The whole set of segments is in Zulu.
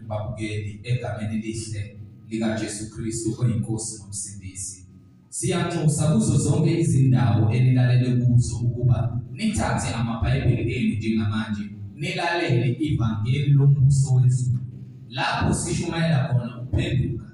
babukeli egameni elihle likaJesu Kristu oyinkosi nomsindisi. Siyanxusa kuzo zonke izindawo enilalele kuzo ukuba nithathe amabhayibheli enu njengamanje nilalele ivangeli lombuso wezulu. Lapho sishumayela khona ukuphenduka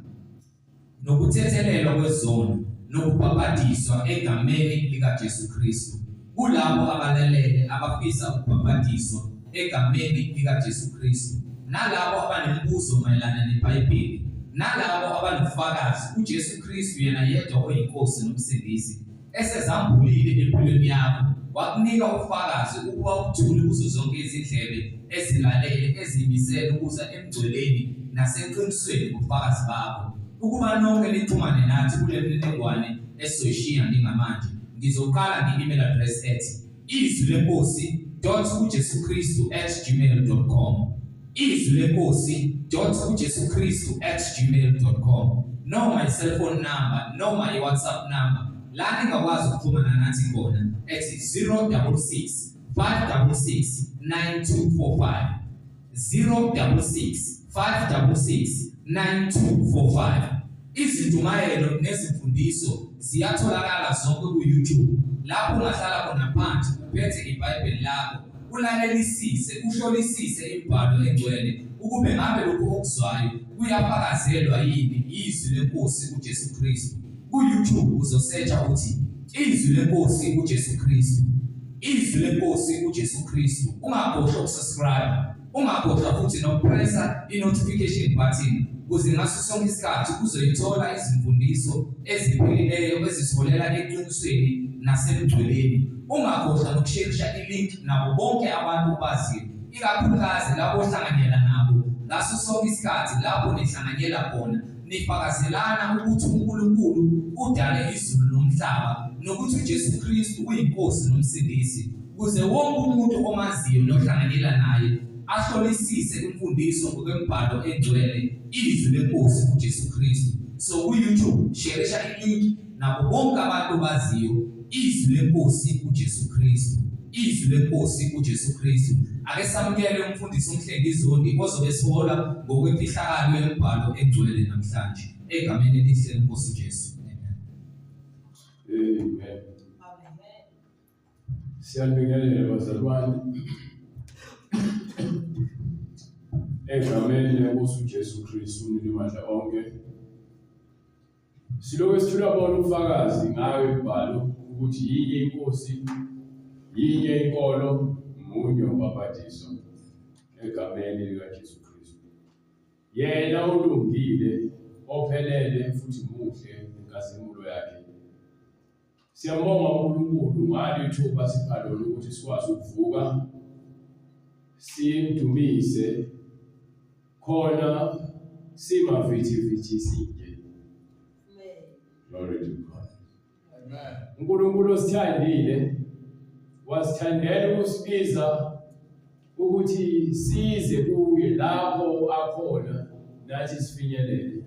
nokuthethelelwa kwezono nokubhabhadiswa egameni likaJesu Kristu. Kulabo abalalele abafisa ukubhabhadiswa egameni likaJesu Kristu, nalabo abanemibuzo mayelana neBhayibheli, nalabo abanofakazi uJesu Kristu yena yedwa oyinkosi nomsindisi esezambulile empilweni yakho wakunika ufakazi ukuba uthule kuzo zonke izindlebe ezilalele ezimisele ukuza emgcweleni naseqinisweni ngofakazi bakho. Ukuba nonke nixhumane nathi kule mininingwane esoyishiya njengamanje, ngizoqala nge-email address ethi izwilenkosi.ujesukristu@gmail.com, izwilenkosi.ujesukristu@gmail.com, noma i-cellphone number noma i-WhatsApp number la ningakwazi ukuxhumana nathi khona ethi 066 566 9245, 066 566 9245. Izintumayelo nezimfundiso ziyatholakala zonke ku-YouTube, lapho ungahlala khona phansi uphethe iBhayibheli lakho ulalelisise uhlolisise imibhalo engcwele ukube ngabe lokhu okuzwayo kuyafakazelwa yini izwi lenkosi uJesu Kristu. Ku-YouTube uzosearcha uthi izwi lenkosi uJesu Kristu, izwi lenkosi uJesu Kristu. Ungakhohlwa ukusubscribe, ungakhohlwa futhi nokupressa i-notification button ukuze ngaso sonke isikhathi uzoyithola izimfundiso ezipheleleyo ezisiholela eqinisweni nasemgcweleni. Ungakhohlwa nokusharisha i-link nabo bonke abantu baziyo, ikakhulukazi labo ohlanganyela nabo ngaso sonke isikhathi lapho nihlanganyela khona nifakazelana ukuthi uNkulunkulu udale izulu nomhlaba nokuthi uJesu Kristu uyinkosi nomsindisi, ukuze wonke umuntu omaziyo nohlanganyela naye ahlolisise imfundiso ngokwembhalo engcwele izwi lenkosi uJesu Kristu. So ku-YouTube sharisha i-link nabo bonke abantu baziyo izwi lenkosi uJesu Kristu, izwi lenkosi uJesu Kristu. Ake samukele umfundisi uMhlengizondi ozobe sihola ngokwemfihlakalo yembhalo engcwele namhlanje egameni elihle lenkosi uJesu. Amen. Siyanibingelela bazalwane egameni lenkosi uJesu Kristu uNimandla onke. Silokhu sithula bona ubufakazi ngayo imibhalo ukuthi yinye inkosi, yinye inkolo, munye ubhaphathiso egameni likaJesu Kristu. Yena ulungile, ophelele futhi muhle inkazimulo yakhe. Siyambonga uNkulunkulu ngale thuba sipha lona ukuthi sikwazi ukuvuka simdumise khona simavithi sinje. Glory to God. Amen. uNkulunkulu osithandile wasithandela ukusibiza ukuthi size kuye lapho akhona nathi sifinyelele.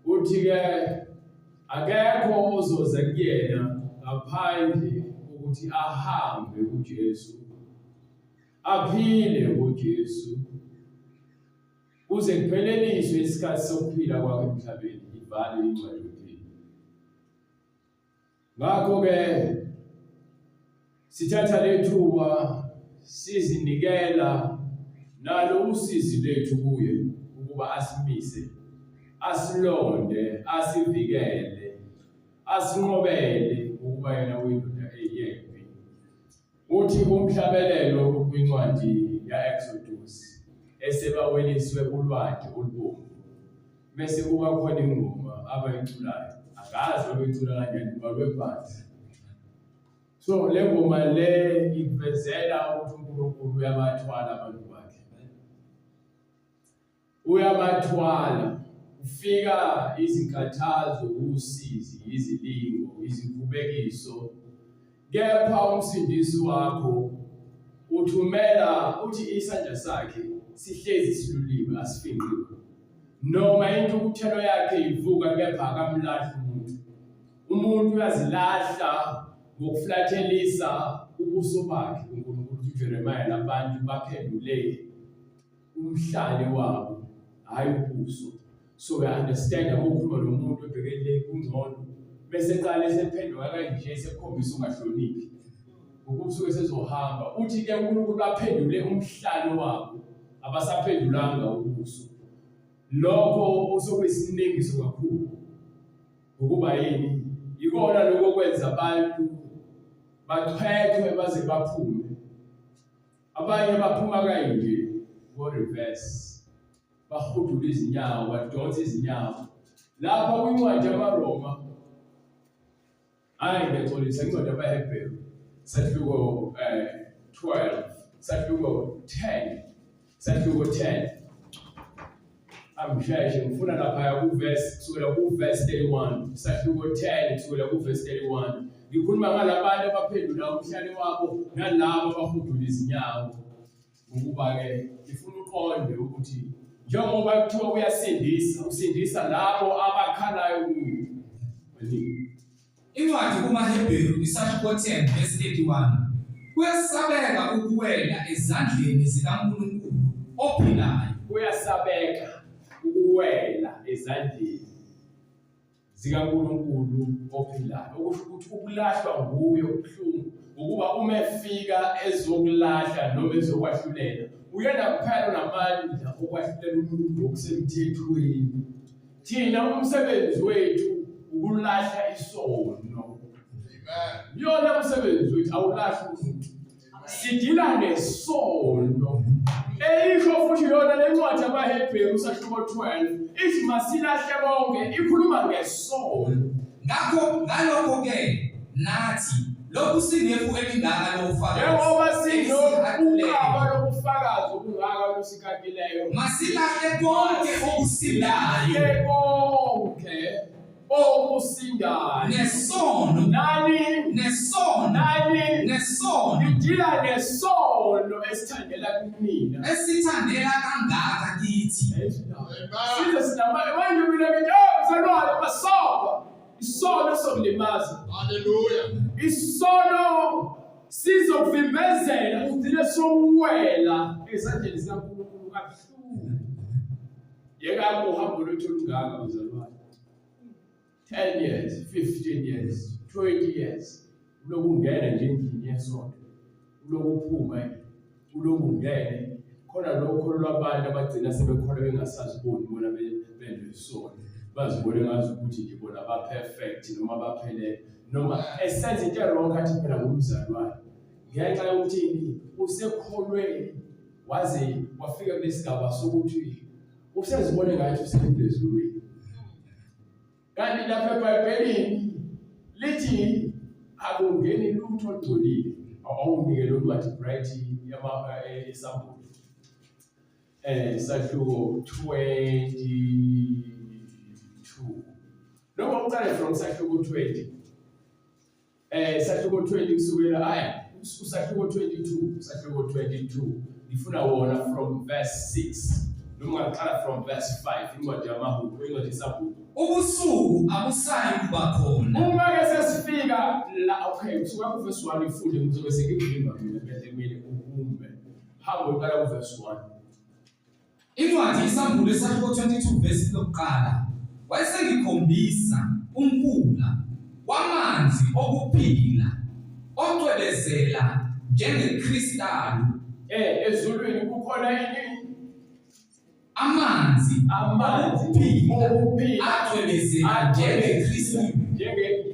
Uthi ke akekho ozoza kuyena ngaphandle ukuthi ahambe kuJesu, aphile kuJesu kuze kupheleliswe isikhathi sokuphila kwakhe emhlabeni, ivalwe incwadi yokuphila. Ngakho-ke sithatha lethuba sizinikela nalo usizi lethu kuye ukuba asimise, asilonde, asivikele, asinqobele ukuba yena uyindoda eyempi. Uthi kumhlabelelo kwincwadi ya-Exodus esebaweliswe ulwandle olubomvu bese kuba khona ingoma abayiculayo, angazi babeyicula kanjani balwe phansi. So le ngoma le ivezela ukuthi uNkulunkulu uyabathwala abantu bakhe, uyabathwala. Ufika izinkathazo, usizi, izilingo, izikhubekiso, kepha umsindisi wakho uthumela uthi isandla sakhe sihlezi silulile asifinqiwe. Noma intukuthelo yakhe ivuka kepha akamlahli umuntu. Umuntu uyazilahla ngokuflathelisa ubuso bakhe. uNkulunkulu uJeremiah labantu baphendule umhlali wabo hayi ubuso. So we understand ukukhuluma nomuntu obhekelele kungcono bese qala esephendula kanje sekhombisa ungahloniphi. Ukusuke sezohamba uthi ke uNkulunkulu baphendule umhlalo wabo abasaphendulanga ubuso. Lokho usokwesinengiso kakhulu. Ukuba yini ikona lokho kwenza abantu bathethwe baze baphume. Abanye baphuma kanje go reverse. Bahudula izinyawo, badonsa izinyawo. Lapha kwincwadi yamaRoma ngiyatholisa incwadi yabaHebheru sahluko 12 sahluko 10 amshayishe ngifuna lapha kuverse kusukela kuverse 31 sahluko 10 kusukela kuverse 31 ngikhuluma ngalabantu abaphendula umhlalo wabo nalabo abahudula izinyawo ukuba ke ngifuna uqonde ukuthi njengoba kuthiwa uyasindisa usindisa labo abakhalayo kuye. Incwadi kumaHebheru isahluko 10 verse 31 kuyasabeka ukuwela ezandleni zikaNkulunkulu ophilayo. Kuyasabeka ukuwela ezandleni zikaNkulunkulu ophilayo. Okusho ukuthi ukulahlwa nguye okuhlungu ukuba uma efika ezokulahla noma ezokwahlulela uyena kuphela namandla okwahlulela umuntu ngokusemthethweni. Thina umsebenzi wethu ukulahla isono. Yona umsebenzi wethu awulahli umuntu. Sidila nesono. Eyisho futhi yona lencwadi yabaHebheru sahluko 12 ithi masilahle bonke ikhuluma ngesono. Ngalokho ke nathi lokhu sinefu elingaka lofakazi. Njengoba sinokubaba lobufakazi obungaka lusikhakileyo. Masilahle konke okusindayo. Okusindayo. Nesono. Nesono. Ngidila nesono esithandela kumina. Esithandela kangaka kithi. Size sinamanje mina ngithi mzalwane basoba. Isono sokulimaza. Hallelujah. Isono sizokuvimbezela udile sokuwela ezandleni zikaNkulunkulu kabuhlungu. Yeka uhambo lwethu olungaka mzalwane. 10 years, 15 years, 20 years. Uloku ungena nje endlini yesonto. Uloku uphuma, uloku ungene. Khona lokho lwabantu abagcina sebekhola bengasaziboni bona bendwe isonto. Bazibone ngazi ukuthi nje bona ba perfect noma baphelele noma esenze into wrong athi phela ngumzalwane. Ngenxa yokuthi usekholwe waze wafika kulesigaba sokuthi usezibone ngathi usephezulu. Kanti lapha eBhayibhelini lithi akungeni lutho olungcolile awunike lo lwathi bright esambulo. Sahluko 22. Noma uqale from sahluko 20. Sahluko 20 kusukela usahluko 22 ngifuna wona from verse 6 noma ngaqala from verse 5 incwadi yamaHubo incwadi isambulo. Ubusuku abusayi kuba khona. Uma ke sesifika la kusuka ku verse 1 ifunde ngizobe sengivimba mina bese kumele ukumbe. Hamba uqala ku verse 1. Incwadi isambulo esahluko 22 verse lokuqala. Wayesengikhombisa umfula wamanzi okuphila ocwebezela njengekristali. Ezulwini kukhona ini? Amanzi okuphila acwebezela njengekristali.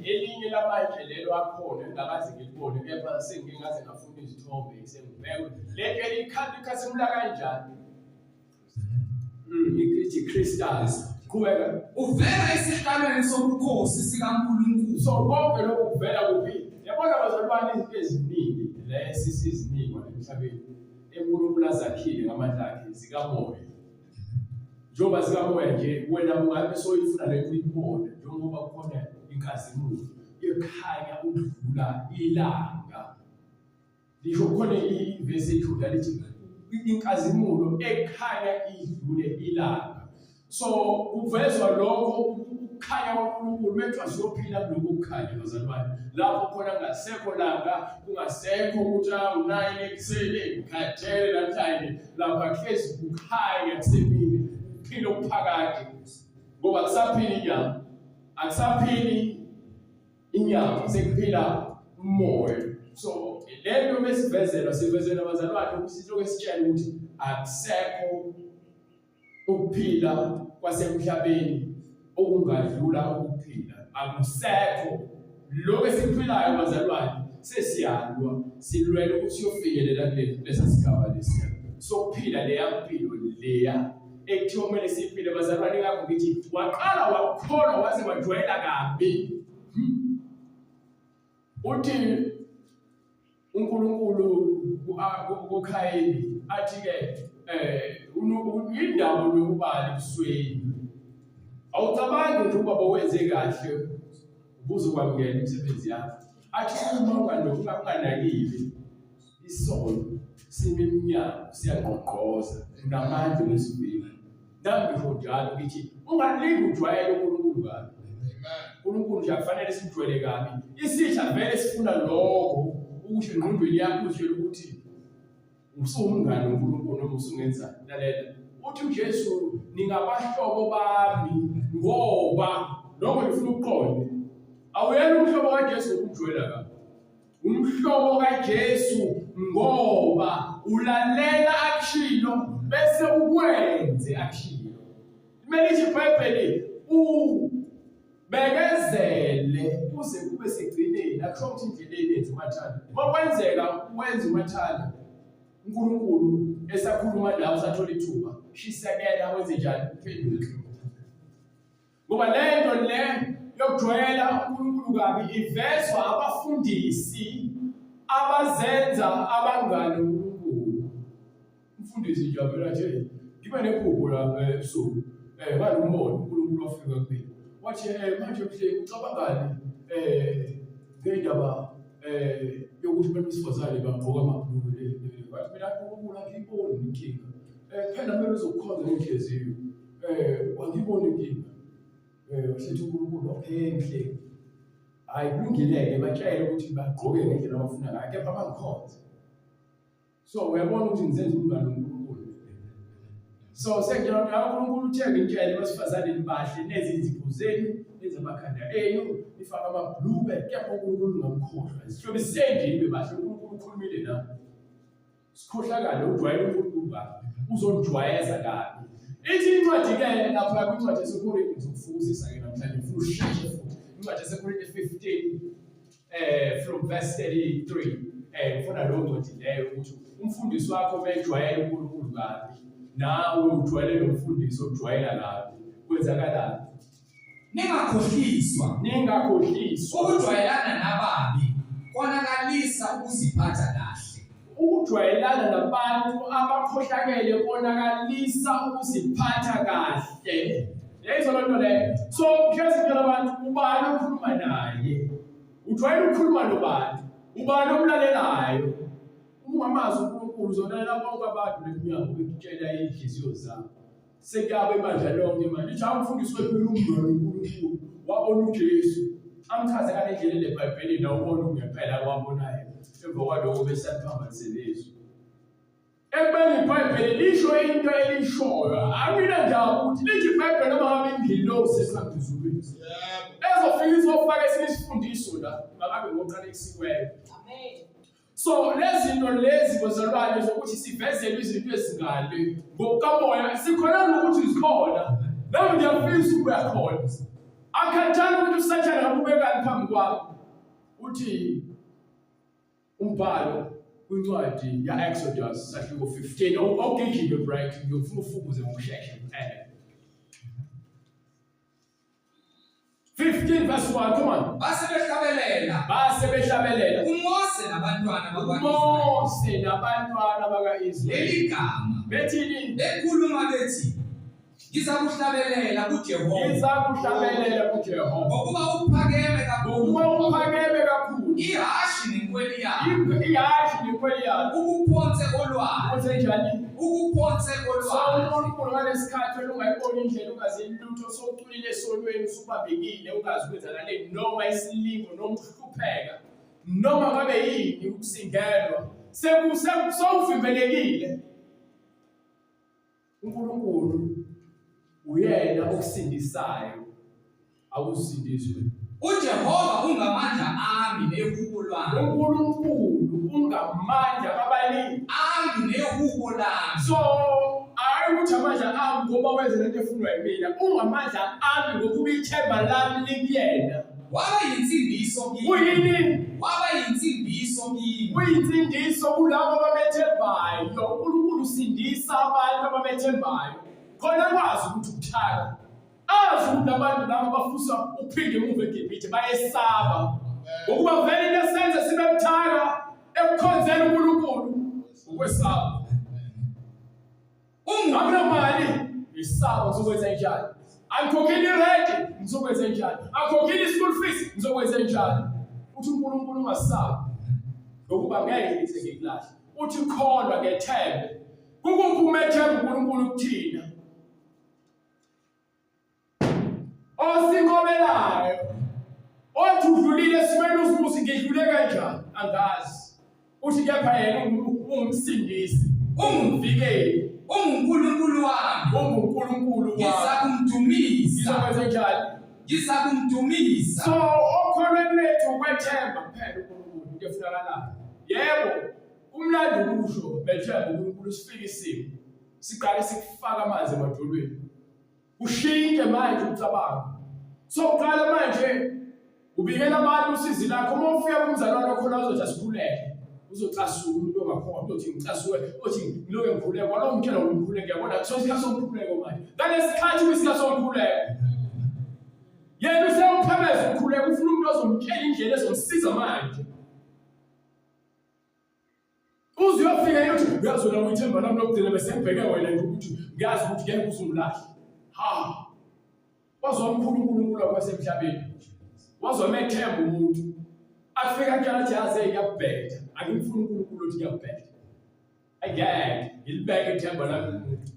Elinye lamanje lelo akhona engakaze ngilibone kepha sengingaze ngafuna izithombe sengibheke lento elikhasimula kanjani. Crystals. Kuweka uvela esiqalweni sobukhosi sikaNkulunkulu. So konke lokho kuvela kuphi? Yabona bazalwane izinto eziningi lesizinikwa emhlabeni. eNkulunkulu azakhile ngamandla akhe zikamoya. Njengoba zikamoya nje wena ungabe soyifuna le kuyibona njengoba kukhona inkazimulo ekhanya ukudlula ilanga. Lisho khona ivesi eJuda lithi inkazimulo ekhanya idlule ilanga. So uvezwa lokho ukukhanya kwaNkulunkulu methwa siyophila kuloko kukhanya bazalwane. Lapho khona ngasekho langa kungasekho ukuthi u9 ekuseni ngikhathele namhlanje lapha hlezi kukhanya kusemini ukuphila okuphakade ngoba akusaphili inyama, akusaphili inyama, sekuphila umoya. So lento sivezela abazalwane ukuthi lokho esitshela ukuthi akusekho ukuphila kwasemhlabeni okungadlula ukuphila, akusekho. Lokho esikuphilayo abazalwane sesiyalwa, silwela ukuthi siyofinyelela kulesa sigaba lesiya sokuphila leya mpilo leya ekuthiwa kumele siphile abazalwane. Ngakho ngithi waqala wakholwa waze wajwayela kabi. Uthi uNkulunkulu kuKhayini athi-ke indaba yokubala ebusweni. Awucabangi nje ubaba wenze kahle ubuzokwamukela imisebenzi yakho. Athi uma unganakile isono simimnyango siyaqoqoza unamandla wesibili. Nami ngisho njalo ngithi ungalingi ujwayele uNkulunkulu kabi. uNkulunkulu nje akufanele simjwayele kabi. Isitha vele sifuna lokho ukusho engqondweni yakho uzwele ukuthi usumngane uNkulunkulu noma usungenza. Lalela uthi uJesu ningabahlobo bami ngoba lokho ngifuna ukuqonda. Awuyena umhlobo kaJesu ukujwayela kabi. Umhlobo kaJesu ngoba ulalela akushilo bese ukwenze akushilo. Kumele ithi iBhayibheli ubekezele kuze kube segcineni, akusho ukuthi indleleni yenza umathanda. Makwenzeka wenza umathanda uNkulunkulu esakhuluma nawe usathola ithuba, shisekela wenze njani uphenduke. Ngoba lento le yokujwayela uNkulunkulu kabi ivezwa abafundisi abazenza abangane uNkulunkulu. Umfundisi nje avela nje ngibe nephupho la ebusuku ngalomoya uNkulunkulu wafika kuphela wathi manje mhle ucabangani ngendaba yokuthi abantu besifazane bagqoka amabhulukwe wathi mina uNkulunkulu angiyiboni inkinga phela kumele uzokukhonza ngenhliziyo wangibona inkinga washithi uNkulunkulu okay mhle hayi kulungile-ke batshele ukuthi bagqoke ngendlela abafuna ngayo kepha bangikhonze. So uyabona ukuthi ngizenza umngane noNkulunkulu. So sengiyona uNkulunkulu uthe ngitshele abasifazane nibahle nezinzipho zenu nenze amakhanda enu nifake amabhulukwe kepha uNkulunkulu ngamkhohlwa. Sihlobo sisendini bebahle uNkulunkulu ukhulumile nami. Sikhohlakala ujwayele uNkulunkulu kabi uzonijwayeza kabi. Ithi incwadi-ke lapha kwincwadi yaseKorinte ngizokufuzisa-ke namhlanje ngifuna usheshe futhi. Incwadi yaseKorinte 15 from verse 33. Ngifuna leyo ncwadi leyo ukuthi umfundisi wakho umejwayele uNkulunkulu kabi nawe ujwayele nomfundisi ojwayela kabi kwenzakalani? Ningakhohliswa ukujwayelana nababi konakalisa ukuziphatha kahle. Ukujwayelana nabantu abakhohlakele konakalisa ukuziphatha kahle. Yayizwa loo nto leyo. So hlezi ngitshela abantu ubani okhuluma naye, ujwayele ukukhuluma nobantu, ubani omlalelayo. Ungamazi uNkulunkulu uzolalela bonke abantu leminyango bekutshela inhliziyo zabo. Sekuyabe manje lonke manje ithi umfundisi wempilo umngane uNkulunkulu wabona uJesu amchaze ngale ndlela leBhayibhelini nawubona ungempela kwabonayo emva kwalokho besaphambanisele izwi. Ekubeni iBhayibheli lisho into elishoyo amina njalo ukuthi lithi iBhayibheli noma ngabe ingilosi ephezulwini ezofika izofaka esinye isifundiso la ngabe ngoqala ekusikweyo. Amen. So lezi zinto lezi bezalwane zokuthi sivezele izinto ezingale ngokukamoya sikhona ukuthi zikhona nami ngiyafisa ukuya khona. Akhathana ukuthi usathana ngakubekani phambi kwakho uthi umbhalo kwincwadi ya-Exodus sahluko 15 awugijime bright ngiyofuna ufukuze ngokushesha kuphela. 15 verse 1, come on. Base behlabelela uMose nabantwana baka-Israyeli leli gama bethini bekhuluma bethi ngizakuhlabelela kuJehova ngokuba uphakeme kakhulu ihashi nenkweli yakho ukuphonse olwandle. uNkulunkulu ngalesikhathi ungayiboni indlela ungazini lutho soculile esonweni usubambekile ungazi kwenzakaleni noma isilingo noma ukuhlupheka noma ngabe yini ukusingelwa sewuvimbelekile. uNkulunkulu uyena okusindisayo awusindiswe. uJehova ungamandla ami nehubo lwami. uNkulunkulu ungamandla kabaningi Ami nehubo lami. so hayi ukuthi amandla ami ngoba wenza lento efunwa yimina, ungamandla ami ngokuba ithemba lami likuyena. Waba yinsindiso kimi. Uyini? Waba yinsindiso kimi. Uyinsindiso kulabo abamethembayo. uNkulunkulu usindisa abantu abamethembayo khona kwazi ukuthi ukuthaka. Azi ukuthi abantu laba abafusa uphinde emuva eGibhithe bayesaba ngokuba vele into esenza sibe buthaka ekukhonzeni uNkulunkulu ukwesaba. Ungamali isaba ngizokwenza njani? Angikhokheli rent ngizokwenza njani? Angikhokheli school fees ngizokwenza njani? Uthi uNkulunkulu ungasabi ngokuba ngeke ngize ngikulahle. Uthi kholwa ngethembe. Kukuphi umethemba uNkulunkulu kuthina? Osinqobelayo othi udlulile esimeni uzibuze ngidlule kanjani angazi. Uthi kepha yena ungumsindisi, ungumvikeli, unguNkulunkulu wami. unguNkulunkulu wami. Ngizakumdumisa. Ngizokwenza njani? Ngizakumdumisa. So okholweni lethu ukwethemba kuphela uNkulunkulu into efunakalayo. Yebo, umlando kusho bethemba uNkulunkulu sifike isimo siqale sikufaka amanzi emadolweni. Ushintshe manje umcabango. So uqala manje ubikela abantu usizi lakho. Uma ufika kumzalwane wakho la uzothi asikhuleke. Uzocasula umuntu ongakhona uzothi ngicasuke, uthi ngiloke ngikhuleke. Kwalo umtshela ngomkhuleke yabona kusosikhathi somkhuleko manje. Ngalesikhathi kwisikhathi somkhuleko. Yena usewuphemeza ukukhuleka ufuna umuntu ozomtshela indlela ezomsiza manje. Uze uyofika yothi uyazona uyithemba nami lokugcina bese ngibheke wena nje ukuthi ngiyazi ukuthi ngeke uzungulahle. Ha. Wazomkhulunkulu kwasemhlabeni. Wazomethemba umuntu. Afika kanjani athi yaze ngiyabheda. Angimfuni uNkulunkulu uthi ngiyabheda. Again, ngilibeke ithemba lami umuntu.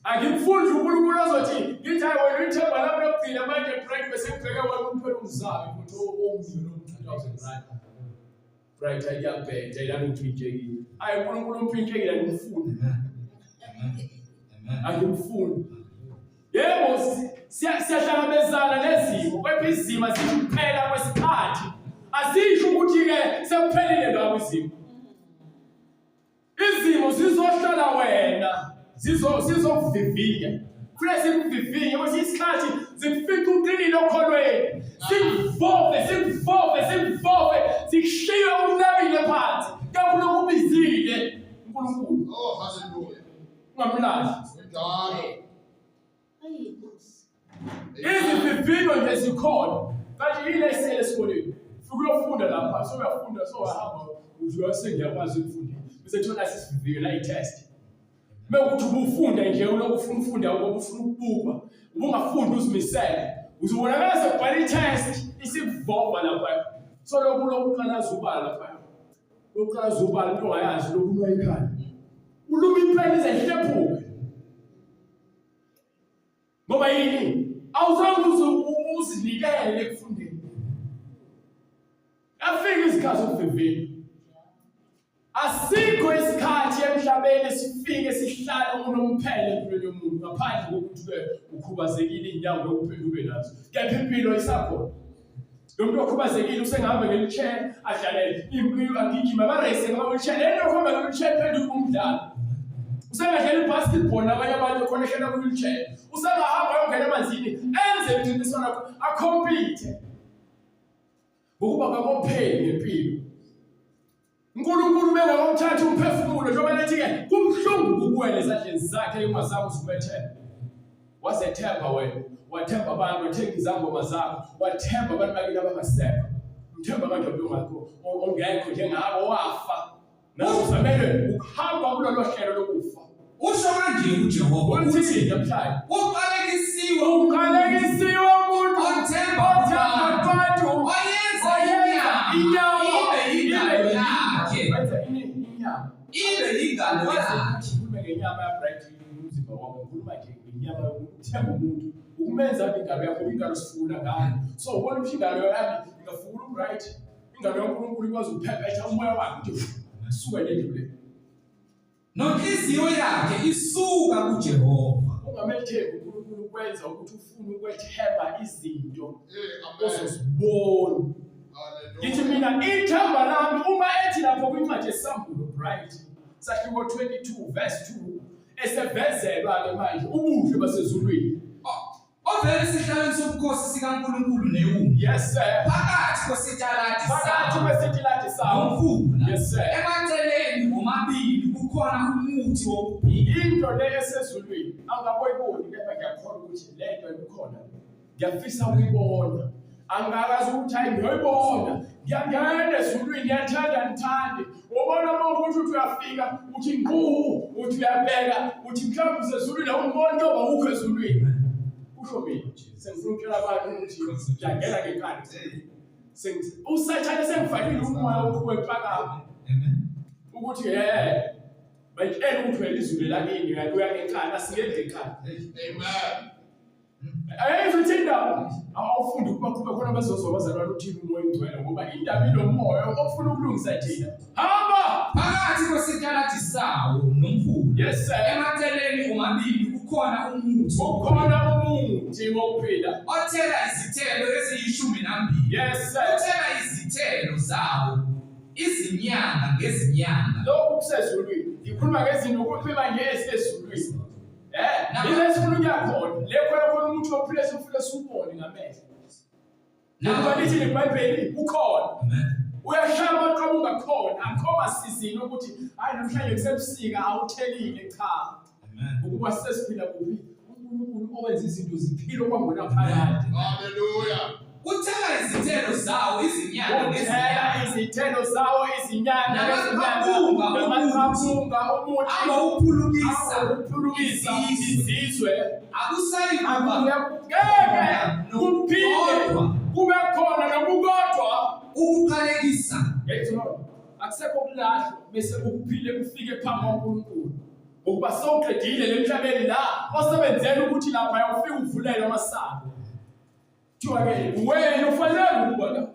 Angimfuni uNkulunkulu azothi ngithi hayi wena ithemba lami lokugcina manje break bese ngibheke wena umphelo ungizabe ukuthi ongizwe no 2000 rand. Right ayabheda yilami ngiphinjekile. Hayi uNkulunkulu umphinjekile ngimfuni. Angimfuni. Yebo siyahlangabezana nezimo kepha izimo sikuphela kwesikhathi. Asisho ukuthi ke sekuphelile ngawo izimo. Izimo zizohlala wena, zizokuvivinya. Kufanele sikuvivinye ukuthi isikhathi zifike uqinile okholweni. Sikuvove, sikushiye unabile phansi. Kepha lokubizile uNkulunkulu. Oh, hallelujah. Ungamlazi. Ngidala. Izivivinyo nje zikhona. Kanti yile esele esikoleni. Ufike uyofunda lapha, so uyafunda, so wahamba uthi sengiyakwazi ukufunda. Bese thola sisivivinyo la i-test. Mekuthi ubufunda nje ulokufuna ukufunda ubufuna ukubukwa. Ubungafundi uzimisele. Uzobonakala sekubhala i-test isikuvova lapha. So lokuqala zubala lapha. Lokuqala zubala into ongayazi lokunwa ikhaya. Uluma iphela izehlephuke. Ngoba yini? Awuzange uzinikele ekufundeni. Afike isikhathi sokuvivinyo. Asikho isikhathi emhlabeni sifike sihlala unomphela empilweni yomuntu ngaphandle kokuthi ukhubazekile inyawo lokuphela ube nazo. Kepha impilo isakhona. Lo muntu okhubazekile usengahamba nge-wheelchair adlalele impilo agijima barese nge-wheelchair. Lento yokuhamba nge-wheelchair phela umdlalo. Usengadlala i-basketball nabanye abantu khona ehlala ku-wheelchair. Usengahamba yongena emanzini enze umncintiswano akhompithe. Ngokuba kakopheli ngempilo. uNkulunkulu bengakumthatha umphefumulo njengoba lethi-ke kumhlungu kukuwela ezandleni zakhe ungazange uzibethele. Wazethemba wena, wathemba abantu, wathenga izangoma zakho, wathemba abantu bakini abangasekho. Mthemba kanjani ongakho ongekho njengabo wafa. Nawe uzamele ukuhamba kulolo hlelo lokufa. Usho manje uJehova Uthini namhlanje? uqalekisiwe umuntu othemba abantu oyenza inyama ibe yakhe. Wenza inyama Ibe yingalo yakhe. Ukhuluma ngenyama ya-bright umzimba wakho. Ukhuluma nje ngenyama yokuthemba umuntu. Ukumenza ingalo yakho ingalo sifuna ngayo. So ubona ukuthi ingalo yami ingafuna u-bright. Ingalo yoNkulunkulu ikwazi ukuphephetha umoya wakhe ukuthi asuke lendlu le. Nonhliziyo yakhe isuka kuJehova. Ungamele ithemba uNkulunkulu kwenza ukuthi ufune ukwethemba izinto Amen. ozozibona. Ngithi Hallelujah. mina ithemba lami uma ethi lapho kwincwadi yesambulo Bright sahluko 22 verse 2 esevezelwa-ke manje ubuhle basezulwini. Ovela esihlalweni sobukhosi sikaNkulunkulu newumi. Yes sir. Phakathi kwesitaladi Phakathi sawo kwesitiladi sawo. nomfula. Yes sir. Emaceleni omabili kukhona umuthi wokuphila. Into le esezulwini angaboyiboni kepha ngiyakhona ukuthi le nto ikhona. Ngiyafisa ukuyibona. Angakazi ukuthi hayi ngiyoyibona. Ngiyangena ezulwini ngiyathanda ngithande. Ubona ukuthi uyafika uthi ngqu uthi uyabheka uthi mhlawumbe usezulwini awumboni ngoba ukho ezulwini. Kusho mina sengifuna ukutshela abantu ukuthi ngiyangena ngenkani. Usathane sengifakile umoya wokuphakama. Amen. Ukuthi bayitshela ukuthi wena izulu lakini uya ekhaya asingenze ekhaya. Amen. Ayizothi indaba awufundi ukuba kube khona abazozwa abazalwane uthini umoya ingcwele ngoba indaba inomoya ofuna ukulungisa thina. Hamba Phakathi kwesitaladi sawo nomfula. yes sir. Emaceleni omabili kukhona umuthi Ukhona umuthi wokuphila. othela izithelo eziyishumi-2. Yes sir. Uthela izithelo zawo izinyanga ngezinyanga. Lokhu kusezulwini. Ngikhuluma ngezinto ukuphila ngezezulwini. Nama- Isifuna ukuyakhona. Le khona umuthi wokuphila esifuna siwubone ngamehlo. Nakuba lithi leBhayibheli ukhona. Amen. Uyashaya amaqaba ungakhona. Akhoma sizini ukuthi hayi namhlanje kusebusika awuthelile cha. Amen. Ukuba sesiphila kuphi uNkulunkulu owenza izinto ziphile kwangona phakathi. Hallelujah. Uthela izithelo zawo izinyanga Uthela ngezinyanga. izithelo zawo izinyanga Namaqabunga namaqabunga umuthi Awuphulukisa awuphulukisa izizwe. akusayi kuba Ngeke kuphinde kube khona nokukodwa. ukuqalekisa. Yethu akusekho kulahlwa bese ukuphile kufike phambi kwaNkulunkulu. Ukuba sowuqedile lemhlabeni la osebenzela ukuthi lapha ayofika uvulele amasango. Kuthiwa ke wena ufanele ukuba la.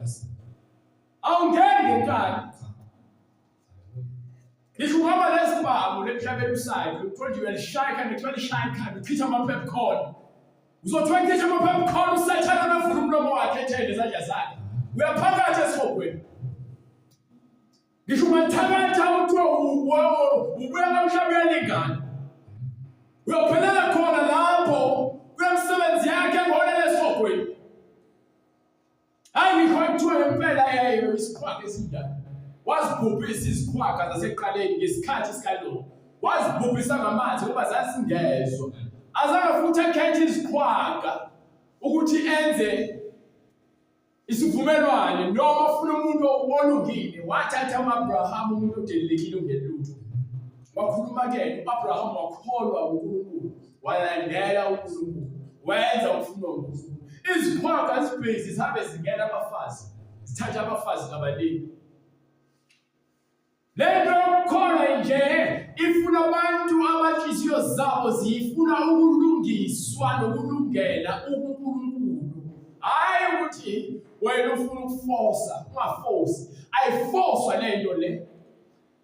Awungeni ngenkani. Ngisho uhamba lesibhamu lemhlabeni usayo uthola nje uyalishaya kanti kuthiwa lishaya kanti uchitha ama-popcorn. Uzothiwa uchitha ama-popcorn usathana navula umlomo wakhe ethele izandla zakhe. Uyaphakathi esihogweni. Ngisho ungathakatha uthiwa ubuya kamhlaba uyalingana. Uyophelela khona lapho kuyemsebenzi yakhe engolela esihogweni. Hayi ngisho kuthiwa impela yayo isikhwaka esindala. Wazibhubhisa izikhwaka zasekuqaleni ngesikhathi sikalolo. Wazibhubhisa ngamanzi ngoba zasingezwa. Azange futhi akhethe izikhwaka ukuthi enze isivumelwano noma ufuna umuntu olungile. Wathatha uAbraham umuntu odelelekile ungelutho. Wakhuluma ke uAbraham wakholwa uNkulunkulu. Walandela uNkulunkulu. Wenza umfuno woNkulunkulu. Izikhwaka zibhezi zihambe zingena abafazi. Zithatha abafazi abaningi. Lento yokukhona nje ifuna abantu abanhliziyo zabo zifuna ukulungiswa nokulungela uNkulunkulu. Hayi ukuthi wena ufuna ukuforsa, ungaforsi. Ayiforswa lento le.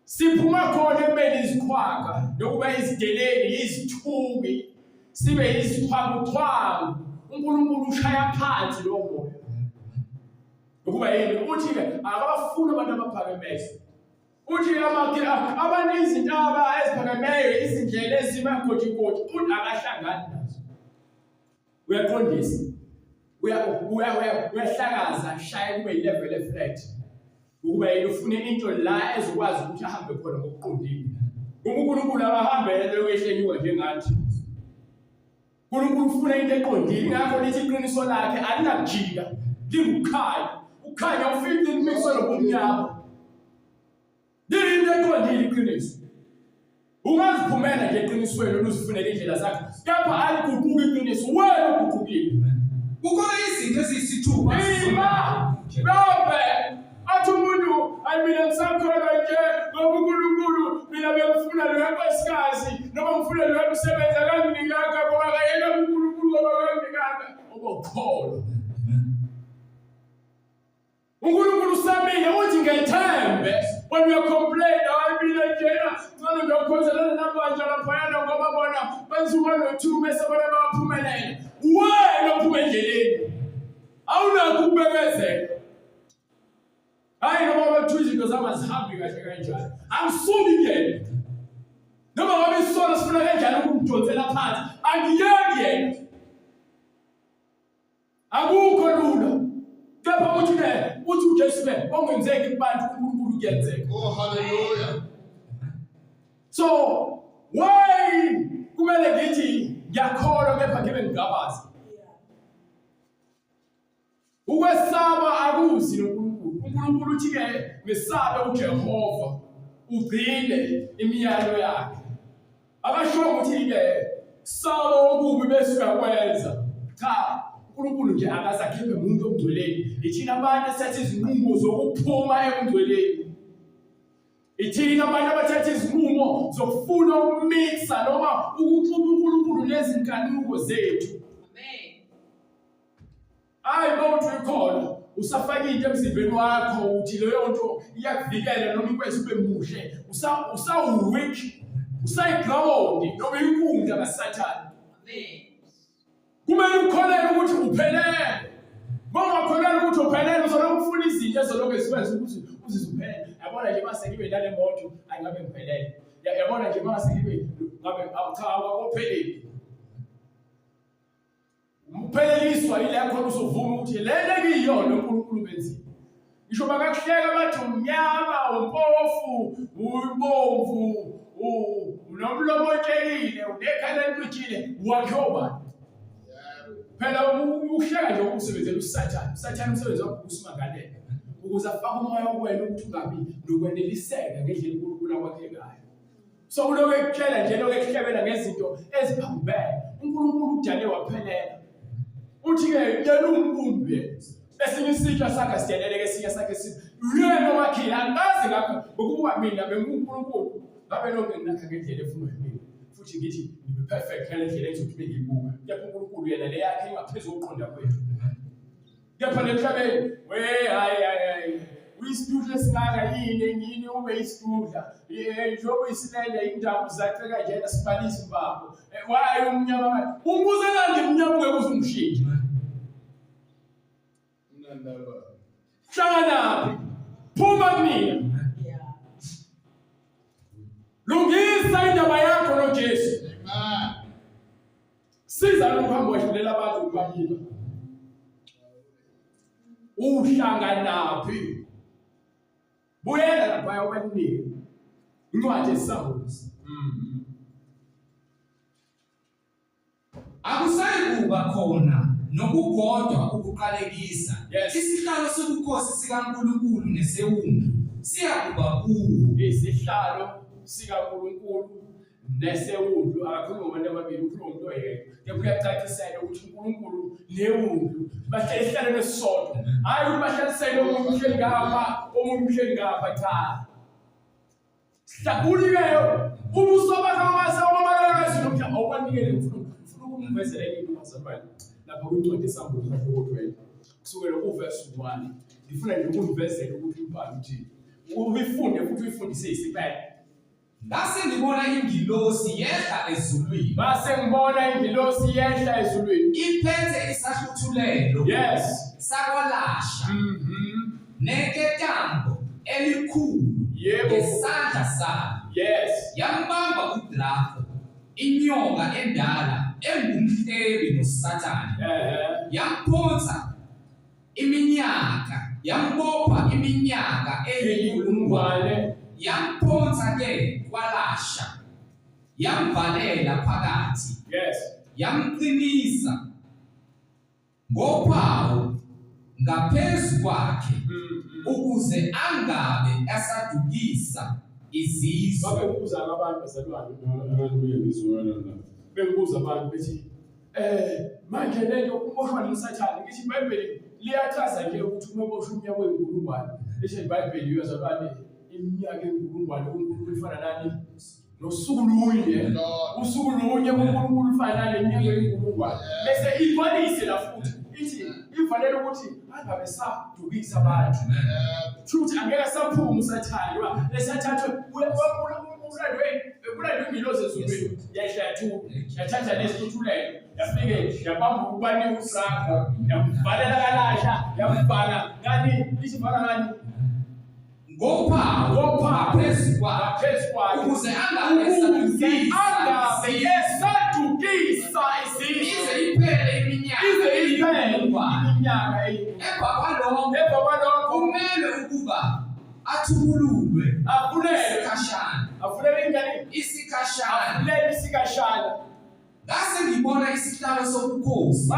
Siphuma khona ekubeni izikhwaka, nokuba izideleli, izithuki, sibe izithwakuthwaku. uNkulunkulu ushaya phansi lo moya. Ukuba yini uthi ke akabafuni abantu abaphakemeyo. Uthi abantu izintaba eziphakemeyo izindlela ezimagodigodi uthi akahlangani nazo. Uyaqondisa. Uyahlakaza shaya kube level eflat. Ukuba yini ufune into la ezokwazi ukuthi ahambe khona ngokuqondile. uNkulunkulu akahambele lokwehleniwe njengathi. uNkulunkulu ufuna into eqondile ngakho lithi iqiniso lakhe alinakujika lingukhaya. Ukhanya ufike imixolo ngomnyama. Into eqondile iqiniso. Ungaziphumela nje eqinisweni uzifunele indlela zakho. Kepha aliguquki iqiniso wena uguqukile. Kukhona izinto eziyisithupha. Babe athi umuntu ayimina ngisakhona nje ngoba uNkulunkulu mina bengifuna lo nkosikazi noma ngifuna lo msebenzi akangingaka ngoba kayena uNkulunkulu ngoba akangingaka obokholo. uNkulunkulu usamile uthi ngethembe when you complain ayimina njena ngicela ngiyokhozelana nabanje laphayana ngoba bona benza 2 bese bona baphumelela. Wena uphuma endleleni. Awunakho ukubebezela. Hayi noma bathu izinto zamazihambi kahle kanjani. Angisuki ngene. Noma ngabe isona sifuna kanjani ukumdonsela phansi. Angiyeki yena. Akukho lula. Kepha uthi uJesu ongenzeki kubantu uNkulunkulu kuyenzeka. Oh, hallelujah. So, why kumele ngithi ngiyakholwa kepha ngibe ngigabaza? Ukwesaba akuzi noNkulunkulu. uNkulunkulu uthi-ke mesabe uJehova ugcine imiyalo yakhe. Akasho ukuthi-ke saba okubi bese uyakwenza. Cha, uNkulunkulu nje akazakhiphe umuntu omngcweleni. Ithina abantu esethe izinqumo zokuphuma emngcweleni. Ithina abantu abathatha izinqumo zokufuna ukumixa noma ukuxuba uNkulunkulu nezinkanuko zethu. Amen. Hayi bonke ukhona usafaka into emzimbeni wakho uthi leyo nto iyakuvikela noma ikwenza ube muhle. Usaweak, usayiground noma inkundla kaSathane. Amen. Kumele ukholele ukuthi uphelele. Mawungakholeli ukuthi uphelele uzoloku ufuna izinto ezoloku zikwenza ukuthi uzizuphelele. Yabona nje mase ngibe nale moto ayingabe ngiphelele. Yabona nje mase ngibe ngabe cha awakopheleli. Umpheleleliswa ile yakho uzovuma ukuthi lele kuyiyona uNkulunkulu benzile. Ngisho bakakuhleka bathi umnyama, umpofu, ubomvu, unomlomo otekile, unekhala entutshile, wakhoba. Phela ukuhleka nje ukusebenzela uSathane. uSathane umsebenzi wakhe ukusimangalela. Ukuze afake umoya wena ukuthi ungabi nokweneliseka ngendlela uNkulunkulu akwakhe ngayo. So uloku ekutshela nje lokho ekuhlebela ngezinto eziphambene. uNkulunkulu udale waphelela. Uthi-ke yena umbumbi esinye isitsha sakhe sideleleke esinye sakhe sithi yena wakhila angazi ngakho ngokuba mina benguNkulunkulu ngabe lonke nginakha ngendlela efunwa yimi futhi ngithi ngibe perfect ngale ndlela engizothi bengibuka. Kepha uNkulunkulu yena le yakhe ingaphezulu uqonda kwethu. Kepha nemhlabeni hayi uyisitudla esingaka yini ube isitudla njengoba isilele indaba zakhe kanjena sibalisa imbambo waye umnyama umbuze nanje umnyama ungeke uzumshintshe Unandaba. hlangana phuma kumina lungisa indaba yakho noJesu. Amen. Siza lokuhamba wehlulela abantu uphakile. Uhlanganaphi? Buyela lapha ubanike. Incwadi eSamusi. Akusayi kuba khona nokugodwa ukuqalekisa. Isihlalo sobukhosi sikaNkulunkulu nesewungu siyakuba kuwo. Isihlalo sikaNkulunkulu nesewungu akakhuluma abantu ababili ukhuluma umuntu oyedwa. Kuyacacisela ukuthi uNkulunkulu newungu bahlala esihlalweni esisodwa. Hayi ukuthi bahlalisene umuntu uhleli ngapha, omunye uhleli ngapha cha. Sihlakuliweyo ubuso bakho basawabalakazi nomhlaba awubanikele ufuna ukumvezela into mazalwane. Lapha kwincwadi eSamusi lapho kodwa kusukela uverse 1 ngifuna nje ukuvezela ukuthi umbhalo uthini. Ubifunde futhi uyifundise isibele. Ngase ngibona ingilosi yehla ezulwini. Base ngibona ingilosi yehla ezulwini. Iphethe isahluthulelo. Yes. Sakwalasha. Neketambo elikhulu. Yebo. Isandla sayo. Yes. Yambamba uDrako, inyoka endala engumhlebi noSathane. Yamphonsa iminyaka, yambopha iminyaka eyinkulungwane. Yamphonsa-ke kwalasha, yamvalela phakathi. Yes. Yamqinisa ngophawu ngaphezu kwakhe ukuze angabe asadukisa izizwe. Babebuza abantu bazalwane ababuye ngizwana la. Bebuza abantu bethi manje lento uboshwa noSathane ngithi iBhayibheli liyachaza nje ukuthi umoboshwa umnyaka wenkulungwane. Lisho iBhayibheli yazalwane iminyaka enkulungwane uNkulunkulu ufana nani nosuku lunye. Usuku lunye uNkulunkulu ufana nani iminyaka enkulungwane. Bese iqalise la futhi ithi ifanele ukuthi angabe sadukisa abantu. Futhi angeke saphuma uSathane ngoba lesathathwe kulandwe ingilosi ezulwini yayishaya thu yathatha lesithuthulelo yafike yabamba ubani usakho yamvalela kalasha yamvala ngani isivala ngani ngopha phezu kwakhe ukuze angabesadukisa ize iphele iminyaka emva kwalokho kumele ukuba athubululwe isikhashana ngase ngibona isihlalo sobukhosi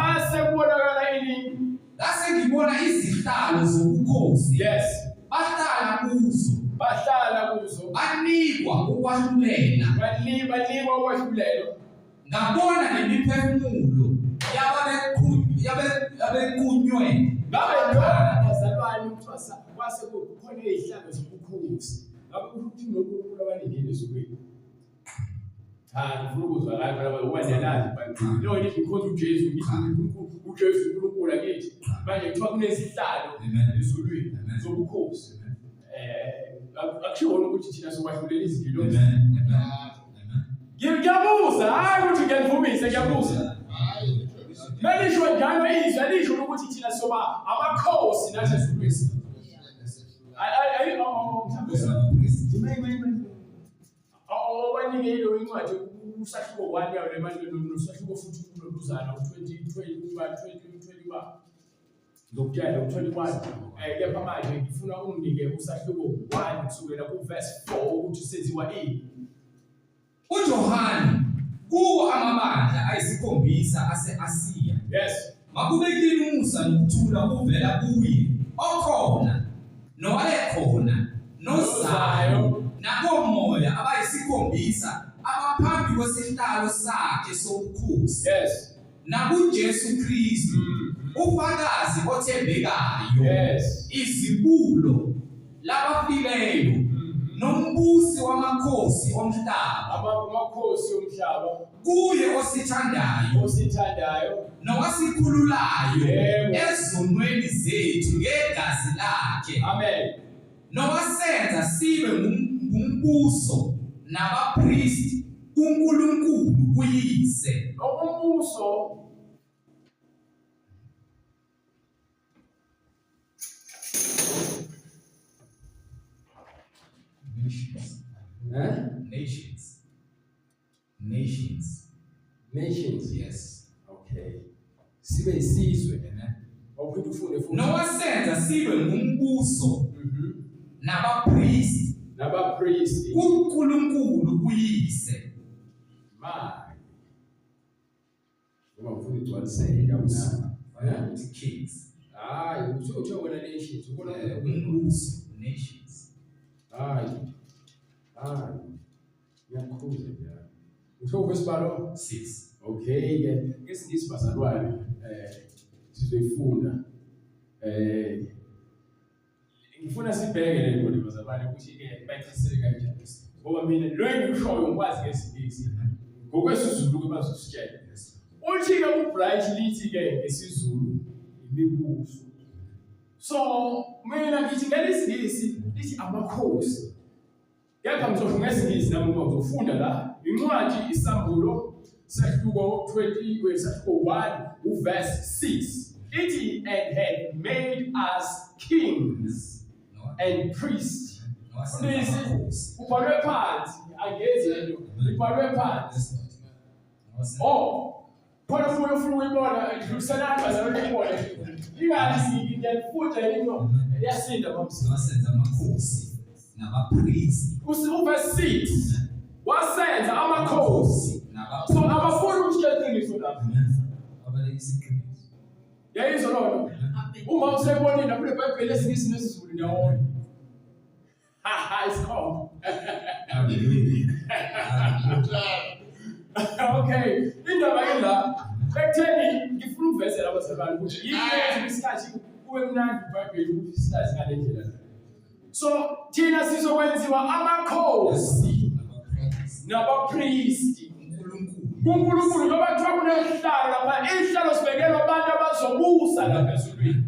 ngase ngibona izihlalo zobukhosi bahlala kuzo banikwa ukwahlulela ngabona nemiphefumulo yabequnywe bazalwane ukuthi kwase kukhona izihlalo zobukhosi ngabe ukuthi nokukhulu abaningene ezweni ngifuna ukuzwa lapha ubanelazi lo nithi because uJesu uJesu uNkulunkulu akithi manje kuthiwa kunezihlalo ezulwini zobukhosi akushiwo ukuthi thina sokwahlulela izinto ngiyabuza hayi ukuthi ngiyanivumise ngiyabuza melisho njalo izwi alisho ukuthi thina soba amakhosi nathi ezulwini obanike ilo incwadi usahluko 1 yawo lemanje nosahluko futhi kulozana u2021 lokuyala u21 kepha manje ngifuna unginike usahluko 1 kusukela kuverse 4 ukuthi senziwa ini uJohane kuwo amabandla ayisikhombisa ase-Asiya makubekile umusa nokuthula kuvela kuye okhona nowayekhona nozayo nakomoya abayisikhombisa abaphambi kwesihlalo sakhe sobukhosi nakuJesu Kristu ufakazi othembekayo izibulo labafileyo nombusi wamakhosi omhlaba kuye osithandayo nowasikhululayo ezonweni zethu ngegazi lakhe nowasenza sibe ngumbuso nabapristi kuNkulunkulu uyise umbuso nations yes okay sibe isizwe awuphinde ufunde nowasenza sibe ngumbuso nabapristi kuNkulunkulu uyise uma ufuna igcwaliseke yabona ukuthi kids hayi utho wena nations ubona umbuso nations ngiyakhuza njalo utho kwesibalo 6 okay ke ngesingisi bazalwane sizoyifunda ngifuna sibheke le nto bazalwane ukuthi bayithisele kanjani ngoba mina lo engikushoyo ngikwazi ngesingisi ngokwesizulu ke bazositshela uthi ke uBright lithi ke ngesizulu imibuso so mina ngithi ngelesingisi lithi amakhosi kepha ngizosho ngesingisi nami ngizofunda la incwadi isambulo sahluko 20 kwesahluko 1 uverse 6 ithi and had made us kings and priests ubhalwe phansi angezi lento ibhalwe phansi khona ufuna ukuyibona dluliselana bazalwane ukubona ingathi ngiyafunda into yasinda wasenza amakhosi nabapristi uverse 6 wasenza amakhosi so abafuna ukushethengisa lapha yayizwa lona uma usebonile kule Bible lesingisi nesizulu ndawonye it's called okay indaba yela ekutheni ngifuna uveze labo bazalwane ukuthi yini isikhathi kube mnandi iBhayibheli ukuthi sisazi ngale ndlela so thina sizokwenziwa amakhosi nabapristi uNkulunkulu ngoba kuthiwa kunezihlalo lapha izihlalo sibekelwe abantu abazobusa lapha ezulwini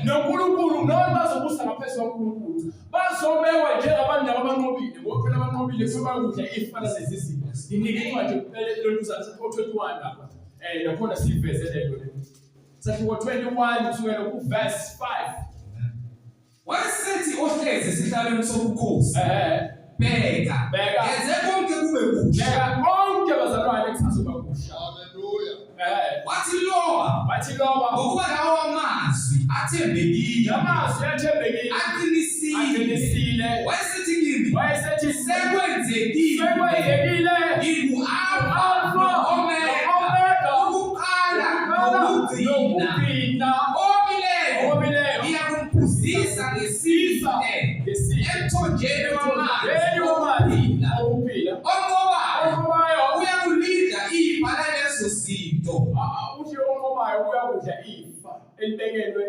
noNkulunkulu noma bazobusa ngaphezulu kwaNkulunkulu bazobekwa njengabantu abanqobile phela abanqobile kuba ukudla ifana lezizimo inike incwadi loluza 21 lapha nakhona siveze lento le sahluko 21 kusukela ku verse 5 wayesethi ohlezi esihlalweni sobukhosi bheka yenze konke kube kuhle konke bazalwane kusazoba kuhle Hallelujah. wathi loba ngokuba lawo amazwi athembekile aqinisile wayesethi kimi sekwenzekile Alpha Omega ukuqala nokugcina omileyo iyakumphuzisa ngesizwe emthonjeni wamanzi onqobayo uyakulinda ifa laleso zinto uthi onqobayo uyakudla ifa elibekelwe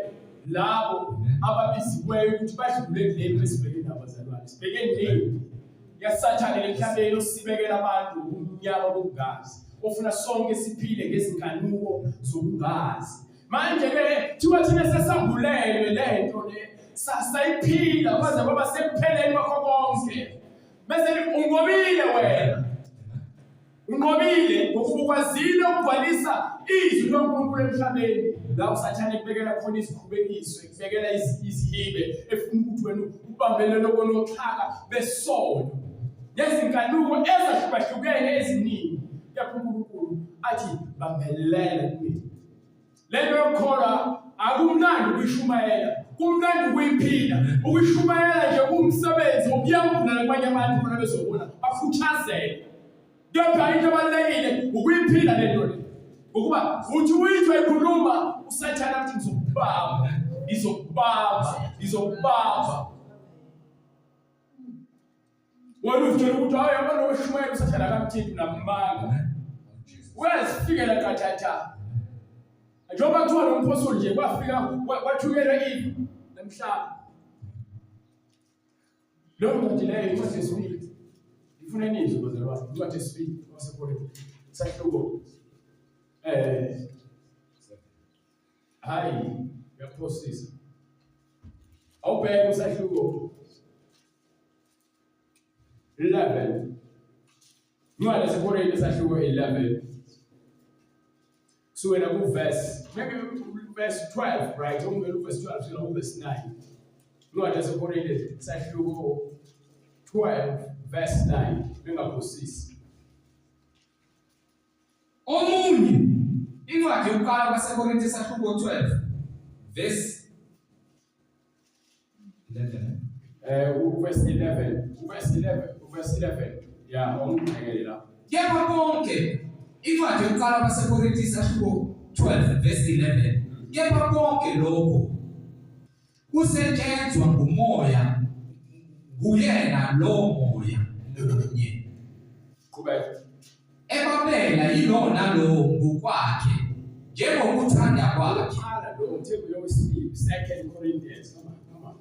labo ababiziweyo ukuthi badlule kuleli esibhekene abazalwane sibhekene nini yasathane lemhlabeni osibekela abantu umnyama wokungazi ofuna sonke siphile ngezinkanuko zokungazi manje ke thiwa thina sesambulelwe lento le sayiphila kwaze kwaba sekupheleni kwakho konke bese ungobile wena unqobile ngokuba ukwazile ukugcwalisa izwi loNkulunkulu emhlabeni la usathane kubekela khona izikhubekiso kubekela izihibe efuna ukuthi wena ubambelele konoxhaka besono nezinkanuko ezahlukahlukene eziningi yakho uNkulunkulu athi bambelela kimi lento yokukholwa akumnandi ukuyishumayela kumnandi ukuyiphila ukuyishumayela nje kumsebenzi okuyambula labanye abantu bona bezobona bakhuthazele kepha into abalekile ukuyiphila lento le ukuba uthi uyithwe ikhuluma usathana athi ngizokubamba wena utshela ukuthi hayi abantu beshumayela usathana kamthinti namanga uyazifikela kathatha njengoba kuthiwa nomphosoli nje kwafika kwathukela ifa nemhlaba lo ncwadi leyo incwadi yesibili ifuna nizwe bazalwane incwadi yesibili waseKorinte sahluko hayi yaphosisa awubheke usahluko 11 incwadi yaseKorinte sahluko 11 so when I go verse 12, right? I'm going to verse 12 to verse 9. No, I just put it. Sahluko 12, verse 9. Bengaphosisi. omunye incwadi yokuqala kwaseKorinte sahluko 12 verse 11 verse 11. Yeah, ongibhekelela. kepha konke incwadi yokuqala kwaseKorinte sahluko 12 verse 11 kepha konke lokho kusetshenzwa ngumoya kuyena lo moya munye Qhubeka. ebabela yilo nalo ngokwakhe njengokuthanda kwakhe Qala lo umthetho yowesibili 2 Corinthians. Come on.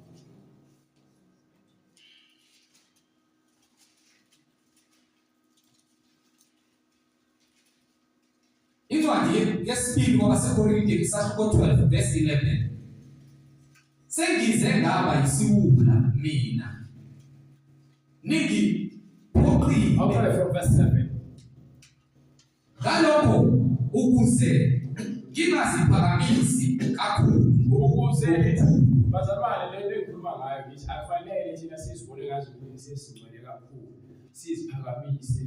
incwadi yesibili kwabaseKorinte isahluko 12 verse 11 sengize ngaba isiwula mina nigi phoqile I'll try from verse 7. ngalokho ukuze ngingaziphakamisi kakhulu Ukuze bazalwane lento engikhuluma ngayo ngithi afanele thina sizibone ngazo ukuthi sesigcwele kakhulu siziphakamise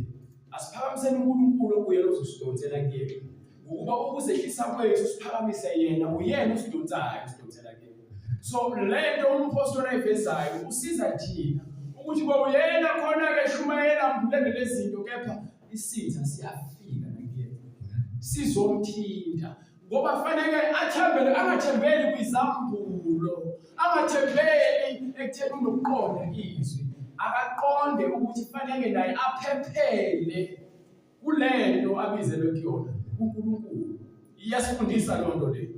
asiphakamiseni uNkulunkulu uyena ozosidonsela kuyena ukuba ukuzehlisa kwethu siphakamise yena uyena osidonsayo osidonsela kuyena so lento umpostoli ayivezayo usiza thina ukuthi uyena khona ke shumayela mbulele lezinto kepha isitha siyafika nakuyena sizomthinta ngoba fanele athembele angathembeli kwizambulo angathembeli ekutheni unokuqonda izwi akaqonde ukuthi fanele naye aphephele kulento abizelwe kuyona uNkulunkulu iyasifundisa lonto le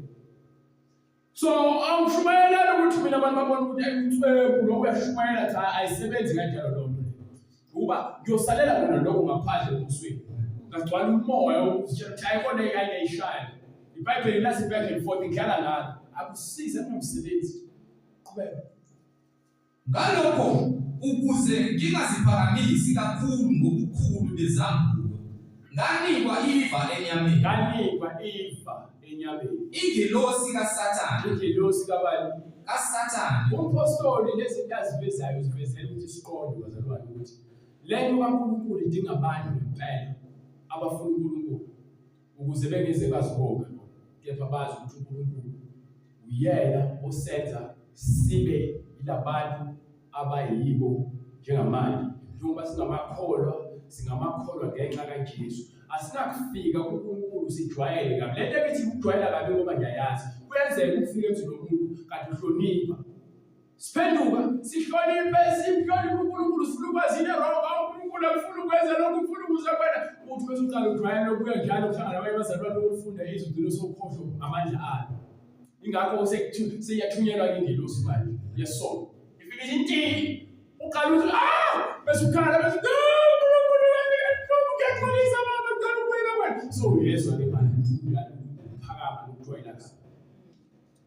so awushumayela ukuthi mina abantu babona ukuthi ayithwebu lokho uyashumayela cha ayisebenzi kanjalo lonto le ukuba ngiyosalela bona lokho ngaphandle ebusweni ngagcwala umoya ukutshela ukuthi ayibone ayishaya iBhayibheli lasi back and forth ngiyala ngalo akusize nomsebenzi qhubeka Ngalokho ukuze ngingaziphakamisi kakhulu ngobukhulu bezambulo, nganikwa ifa enyameni. Nganikwa ifa enyameni. Ingelosi kaSathane. Ingelosi kabani? kaSathane. Umpostoli lezinto azivezayo zivezela ukuthi siqonde bazalwane ukuthi lento kaNkulunkulu idinga abantu ngempela abafuna uNkulunkulu ukuze bengeze bazibonga, kepha bazi ukuthi uNkulunkulu uyena osenza sibe ilabantu abayibo njengamanje. Njengoba singamakholwa ngenxa kaJesu, asinakufika kuNkulunkulu sijwayele kabi. Lento ekithi ukujwayela kabi ngoba ngiyayazi kuyenzeka ukufika emzini womuntu kanti uhlonipha. Siphenduka sihloniphe uNkulunkulu, sifuna ukwazile wrong, uNkulunkulu akufuna ukwenza lokhu, ufuna ukuze kwena uthi bese uqala ujwayela ukuya njalo kuhlangana nabanye abazalwane ukufunda izinto sokhohlwa amandla ayo. Ingakho seyathunyelwa ingelosi manje yesona. Ifike inti uqala uthi bese ukhala bese so yezwa le manje uphakama ukujwayela kabi.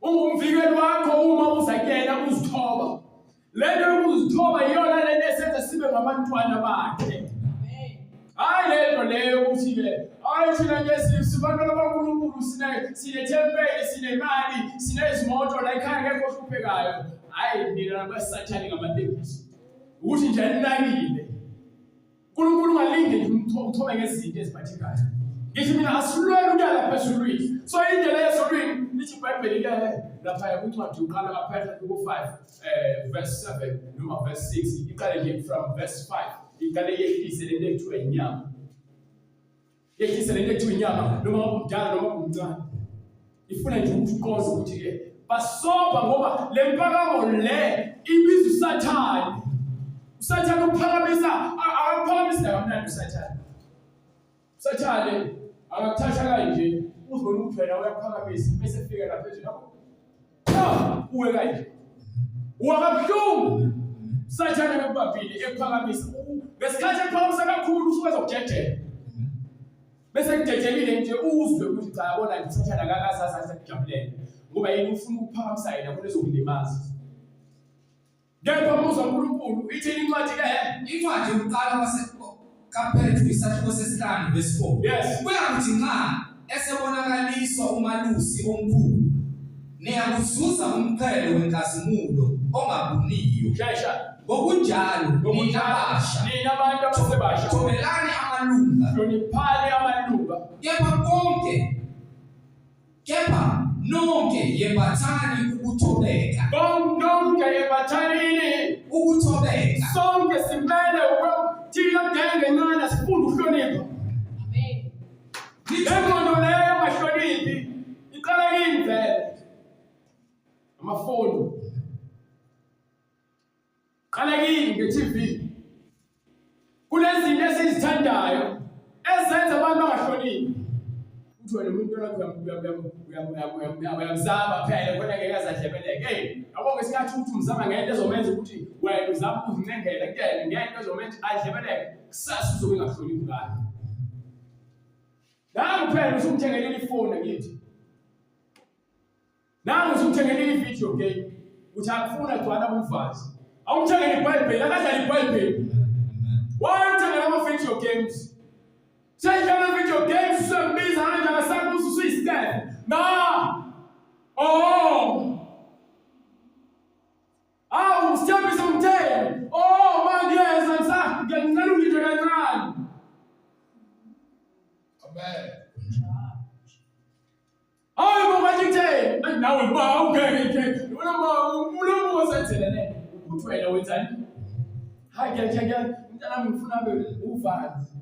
Ungumvikeli wakho uma uzakuyena uzithoba. Lento yokuzithoba iyona lento esenza sibe ngabantwana bakhe. Amen. Hayi lento leyo ukuthi ke thina nje sibantwana baNkulunkulu sinethempeli, sinemali, sinezimoto la ekhaya ngekho ohluphekayo. Hayi mina nabasathane ngamatekisi. Ukuthi nje ninakile. uNkulunkulu ungalinde nje umthobe ngezinto eziphathekayo. Ngithi mina asilwele ukuyala phezulwini. So indlela yesolwini lithi iBhayibheli ke lapha kuncwadi uqala kaPetro 5 verse 7 noma verse 6 iqale nje from verse 5 iqale yehlise lento ekuthiwa inyama. Yehlise lento ekuthiwa inyama noma umdala noma umncane. Ifuna nje ukuqoza ukuthi ke basoba ngoba le mpakamo le ibiza uSathane. uSathane uphakamisa akaphakamisa kamnandi uSathane. uSathane akathatha kanje uzibona ukuthi wena uyaphakamisa bese fika lapha phezulu lapho uwe kanje wakabuhlungu. uSathane ngobabili ephakamisa ngesikhathi ephakamisa kakhulu usuke zokujedela bese kujejelile nje uzwe ukuthi cha yabona nje uSathane akakasasa kujabulele ngoba yini ufuna ukuphakamisa yena kunezokulimaza. Ngeke umuza uNkulunkulu ithini incwadi ke Incwadi yokuqala kaPetro isahluko sesihlanu verse 4. Yes. Kuyakuthi nxa esebonakaliswa umalusi omkhulu niyakuzuza umqhele wenkazimulo ongabuniyo. Shasha. Ngokunjalo nina abasha, nina abantu abasebasha, thobelani amalunga, hloniphani amalunga, kepha nonke yembathani ukuthobeka. Nonke yembathanini ukuthobeka. Sonke simele thina ngeke ngana sifunda ukuhlonipha. Amen. Lemono leyo mahloniphi iqala yini vele? Amafoni. Qala yini nge-TV? Kunezinto esizithandayo ezenza abantu bangahloniphi. Uthi wena umuntu uyamzama phela kodwa ngeke azadlebeleke. Yabo ngesikhathi uthi umzama ngento ezomenza ukuthi wena uzama ukuzincengela kuyena ngento ezomenza adlebeleke, kusasa uzobe ungahloniphi ngayo. Nangu phela usumthengelela ifoni ngithi. Nangu usumthengelela i-video game. Uthi akufuna gcwala umfazi. Awumthengele iBhayibheli, akadlala iBhayibheli. Wamthengela ama-video games. Seyidlala video games usembiza kanjani sakho usuyistep. Usithembisa umthelo. Mangiyeza ngicela ungithe kancane. Amen. Ngoba ngithe nawe ungeke umuntu osethelene ukuthi wena wenzani? Hayi ngiyajaya mntana ngifuna uvanzi.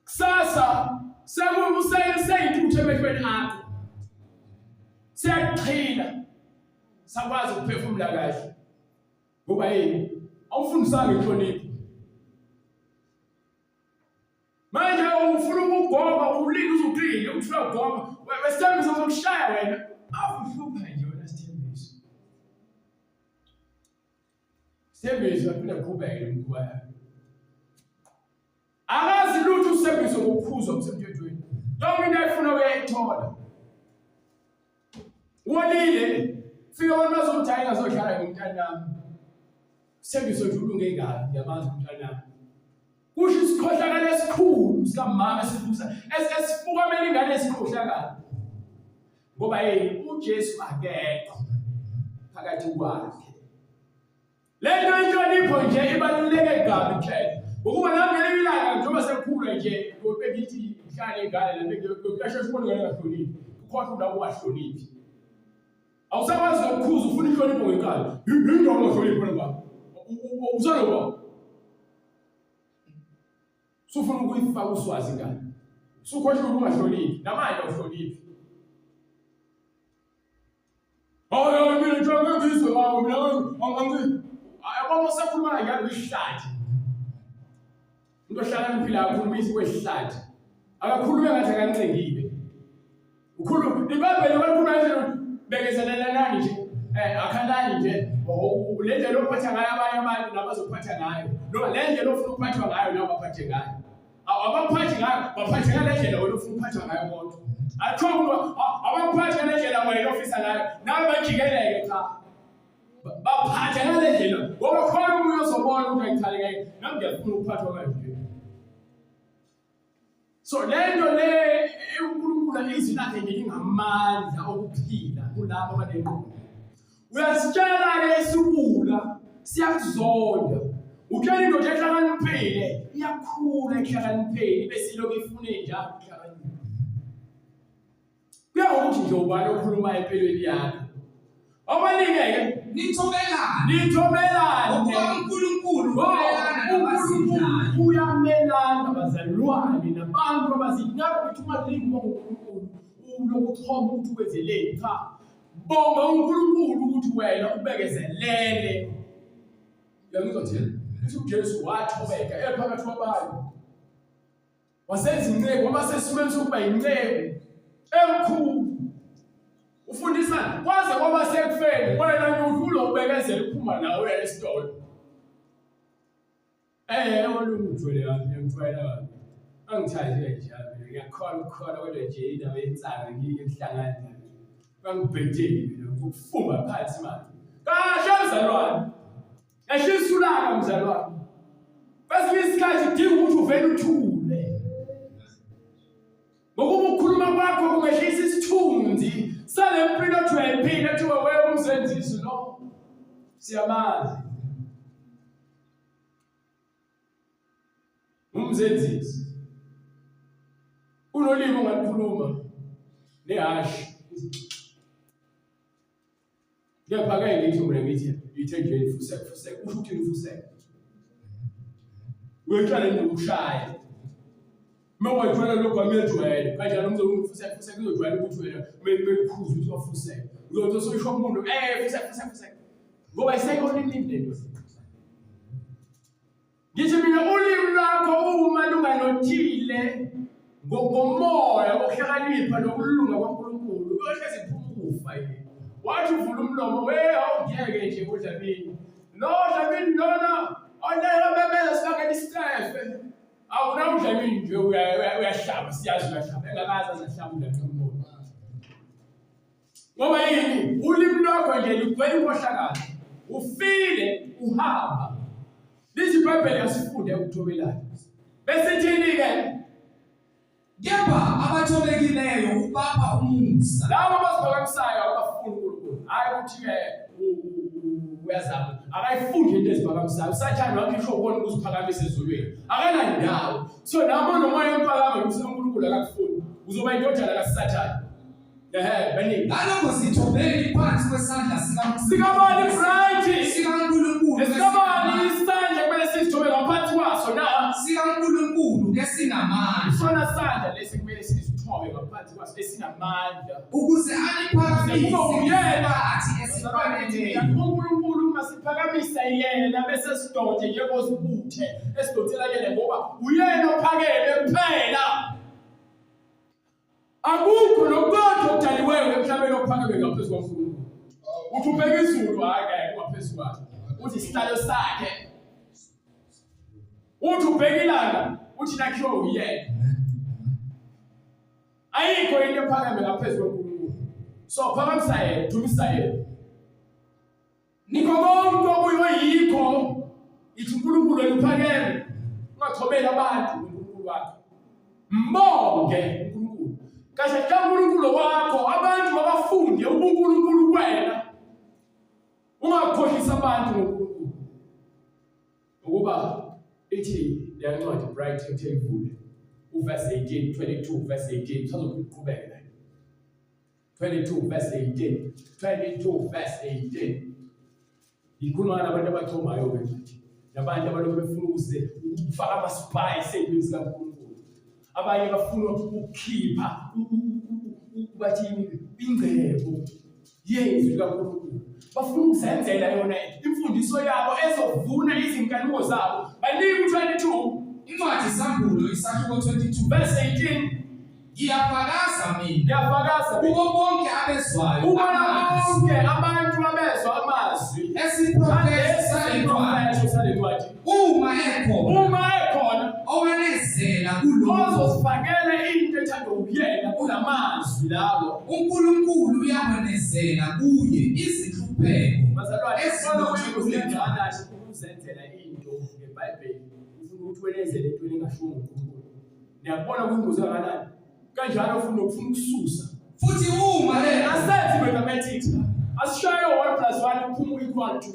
Sasa sengituthe emehlweni akho. Siyaqhina. Sakwazi ukuphefumula kahle. Ngoba yini? Awufundisanga inhlonipho. Manje ufuna ukugoba ulinda uzuqina uthula ugoba. Wesithembiso sokushaya wena. Awuhlupha nje wena sithembiso. Sithembiso aphinde aqhubeke umkhuba yakhe. Akazi lutho usebenzise ngokukhuzwa emthethweni. Yonke into efuna uyayithola. Wolile fika abantu bazomthaya ngazohlala ngomntana sembiso nje ulunge kabi yabantu umntana kusho isikhohlakala esikhulu sikamama sifusa esifukamela ingane esikhohlakala ngoba uJesu akekho phakathi kwakhe lento inhlonipho nje ibaluleke kabi nje ukuba nami ngelilanga njengoba sekukhula nje bekithi ihlale ingane la bekuyasho sibone ngane ngahloniphi ukhohlwa la kwahloniphi awusakwazi ukukhuza ufuna inhlonipho ngenkani into ongahloniphi ngapha uzaloba sufuna ukuyifaka uswazi ngani sukhohlwa ungahloniphi namanje awuhloniphi mina njengoba ngizwe ngawo mina angithi yabona sakhuluma ngalo ihlathi into ohlakaniphila kakhulu misi kwehlathi akakhulume ngathi akancengile ukhuluma ibabhele bakhuluma nje bekezelela nani nje akhandani nje le ndlela ophatha ngayo abanye abantu nabazophatha ngayo no le ndlela ofuna ukuphathwa ngayo nawe baphathe ngayo abaphathi ngayo baphathe ngale ndlela wena ufuna ukuphathwa ngayo kodwa athongo abaphathi ngale ndlela wena ofisa ngayo nawe bajikeleke cha baphathe ngale ndlela ngoba khona umuntu ozobona ukuthi ayithaleke nami ngiyafuna ukuphathwa kanje so lento le uNkulunkulu izinakhe ngelingamandla okuphila kulabo abanenqondo uyasitshela ke isibula siyakuzonda ukela into nje ehlakaniphile iyakhula ehlakaniphile bese lokho ifune njalo ehlakaniphile kuyakuthi nje ubani okhuluma empilweni yakhe abanike nithobelane uNkulunkulu uyamelana abazalwane nabantu abazinabo ukuthi umalingo uNkulunkulu ulokuthoma ukuthi kwenzeleni cha bonga uNkulunkulu ukuthi wena ubekezelele yangizothela ukuthi uJesu wathobeka ephakathi kwabantu wasenza inceku wabasesimeni sokuba inceku emkhulu ufundisa kwaze kwaba sekufeni wena uthula ubekezela uphuma nawe esitolo olungujwele kabi ngiyamthwala kabi angithathile nje ngiyakhola ukukhola kodwa nje indawo yensana ngike emhlangana bangibhedeli mina ukufuma phansi manje kahle mzalwane yashisulaka mzalwane bese isikhathi dinga ukuthi uvele uthule ngokuba ukukhuluma kwakho kungehlisa isithunzi sale mpilo ojwayelekile ethi wewe umsenzisi lo siyamazi umsenzisi unolimi ongalikhuluma nehashi ngiyaphakela ngithi mina ngithi ithenjeni fuseke usho ukuthi ufuseke uyohlala ngokushaya Mama jwala lokho amejwayele kanjalo umzofuseka uzojwayela ukuthi wena bekukhuza ukuthi wafuseka uzosho umuntu fuseka ngoba isayolini lento ngithi mina ulimi lakho uma lunganothile ngomoya wokuhlakanipha nokulunga kwaNkulunkulu uyohlezi iphumufa yini wathi uvula umlomo awungeke nje kodlamini no dlamini lona onela bebela sibangela isitrefe awunamdlamini nje uyahlaba siyazi uyahlaba engakazi azahlaba udlamini ngoba yini ulimi lwakho nje ligcwele inkohlakalo ufile uhamba lithi iBhayibheli yasifunde ukuthobelana bese thini ke kepha abathobekileyo ubapha umusa labo abazibhakamisayo abafuni uNkulunkulu hayi ukuthi uyazama akayifundi into eziphakamisayo usathane wakhisho ukubona ukuziphakamisa ezulwini akanandawo so nabo noma empakama uNkulunkulu akakufuni uzoba indodana kaSathane baningi ngalokho sithobeli phansi kwesandla sikabani bright sikaNkulunkulu sikabani isandla kumele sisithobele ngaphansi kwaso na sikaNkulunkulu esinamandla sona sandla lesi kumele sisithobe ngaphansi kwaso esinamandla ukuze aliphakamise uyena athi esifanele uNkulunkulu masiphakamisa yena bese sidonje njengozibuthe esidothela yena ngoba uyena ophakeme kuphela akukho nokukodwa okudaliweyo emhlabeni okuphakeme ngaphezulu kwaNkulunkulu uthi ubheka izulu hayi ngeke ngaphezulu kwakhe uthi isihlalo sakhe uthi ubheka ilanga uthi nakhiwe uyena ayikho into ephakeme ngaphezulu kwaNkulunkulu so phakamisa yena dumisa yena Nikho konke okuyikho ithi uNkulunkulu eliphakeme ungathobeli abantu uNkulunkulu wakho. Mbonge uNkulunkulu. Kahle xa uNkulunkulu wakho abantu abafunde uNkulunkulu wena. Ungakhohlisa abantu ngoNkulunkulu. Ukuba ithi leyancwadi Bright and Thankful uverse 18 22 verse 18 sazoqhubeka. 22 verse 18 22 verse 18 ikhuluma nabantu abathomayo bethi nabantu abalokhu befuna ukufaka ama-spice ezintweni zikaNkulunkulu. Abanye bafuna ukukhipha bathini ingcebo yezwi likaNkulunkulu. Bafuna ukuzenzela yona imfundiso yabo ezovuna izinkanuko zabo. Banika 22 incwadi Isambulo isahluko 22 verse 18 ngiyafakaza mina ngiyafakaza kubo bonke abezwayo bonke abantu abezwa amazwi esiprofethi salencwadi uma ekhona owenezela kulokho ozosifakela into ethanda ukuyela kulamazwi lawo uNkulunkulu uyawenezela kuye izinhlupheko bazalwane esinokuyenza ukuzenzela into ngeBhayibheli ufuna ukuthi wenezele into engashongo uNkulunkulu. Niyabona kuyingozi kangakanani kanjalo ufuna ukususa futhi uma asenze mathematics asishayo 1 + 1 uphuma equal to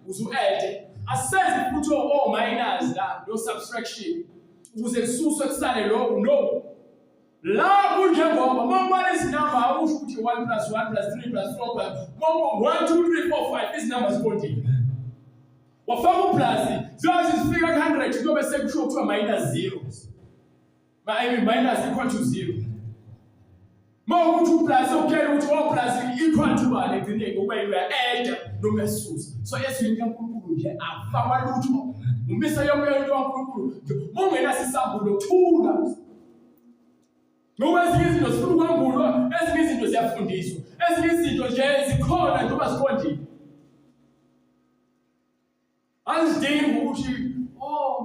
uzu-add asenze futhi minus la no subtraction ukuze kususwe kusale lokho no la kunjengoba mawubala izinamba awusho ukuthi 1 + 1 + 3 + 4 1 2 3 4 5 izinamba zikondile wafaka uplus zifika ku100 kuyobe sekusho kuthiwa -0 minus equal to 0. Mawukuthi uplus ukutshela ukuthi plus equal to bani egcineni ube uya-add noma uyasusa. So ezwini kaNkulunkulu nje afakwa lutho umisa yonke into kaNkulunkulu mungenaso isambulo thula. Ngoba ezinye izinto zifuna ukwambulwa, ezinye izinto ziyafundiswa, ezinye izinto nje zikhona njengoba ziqondile. Azidingi ukuthi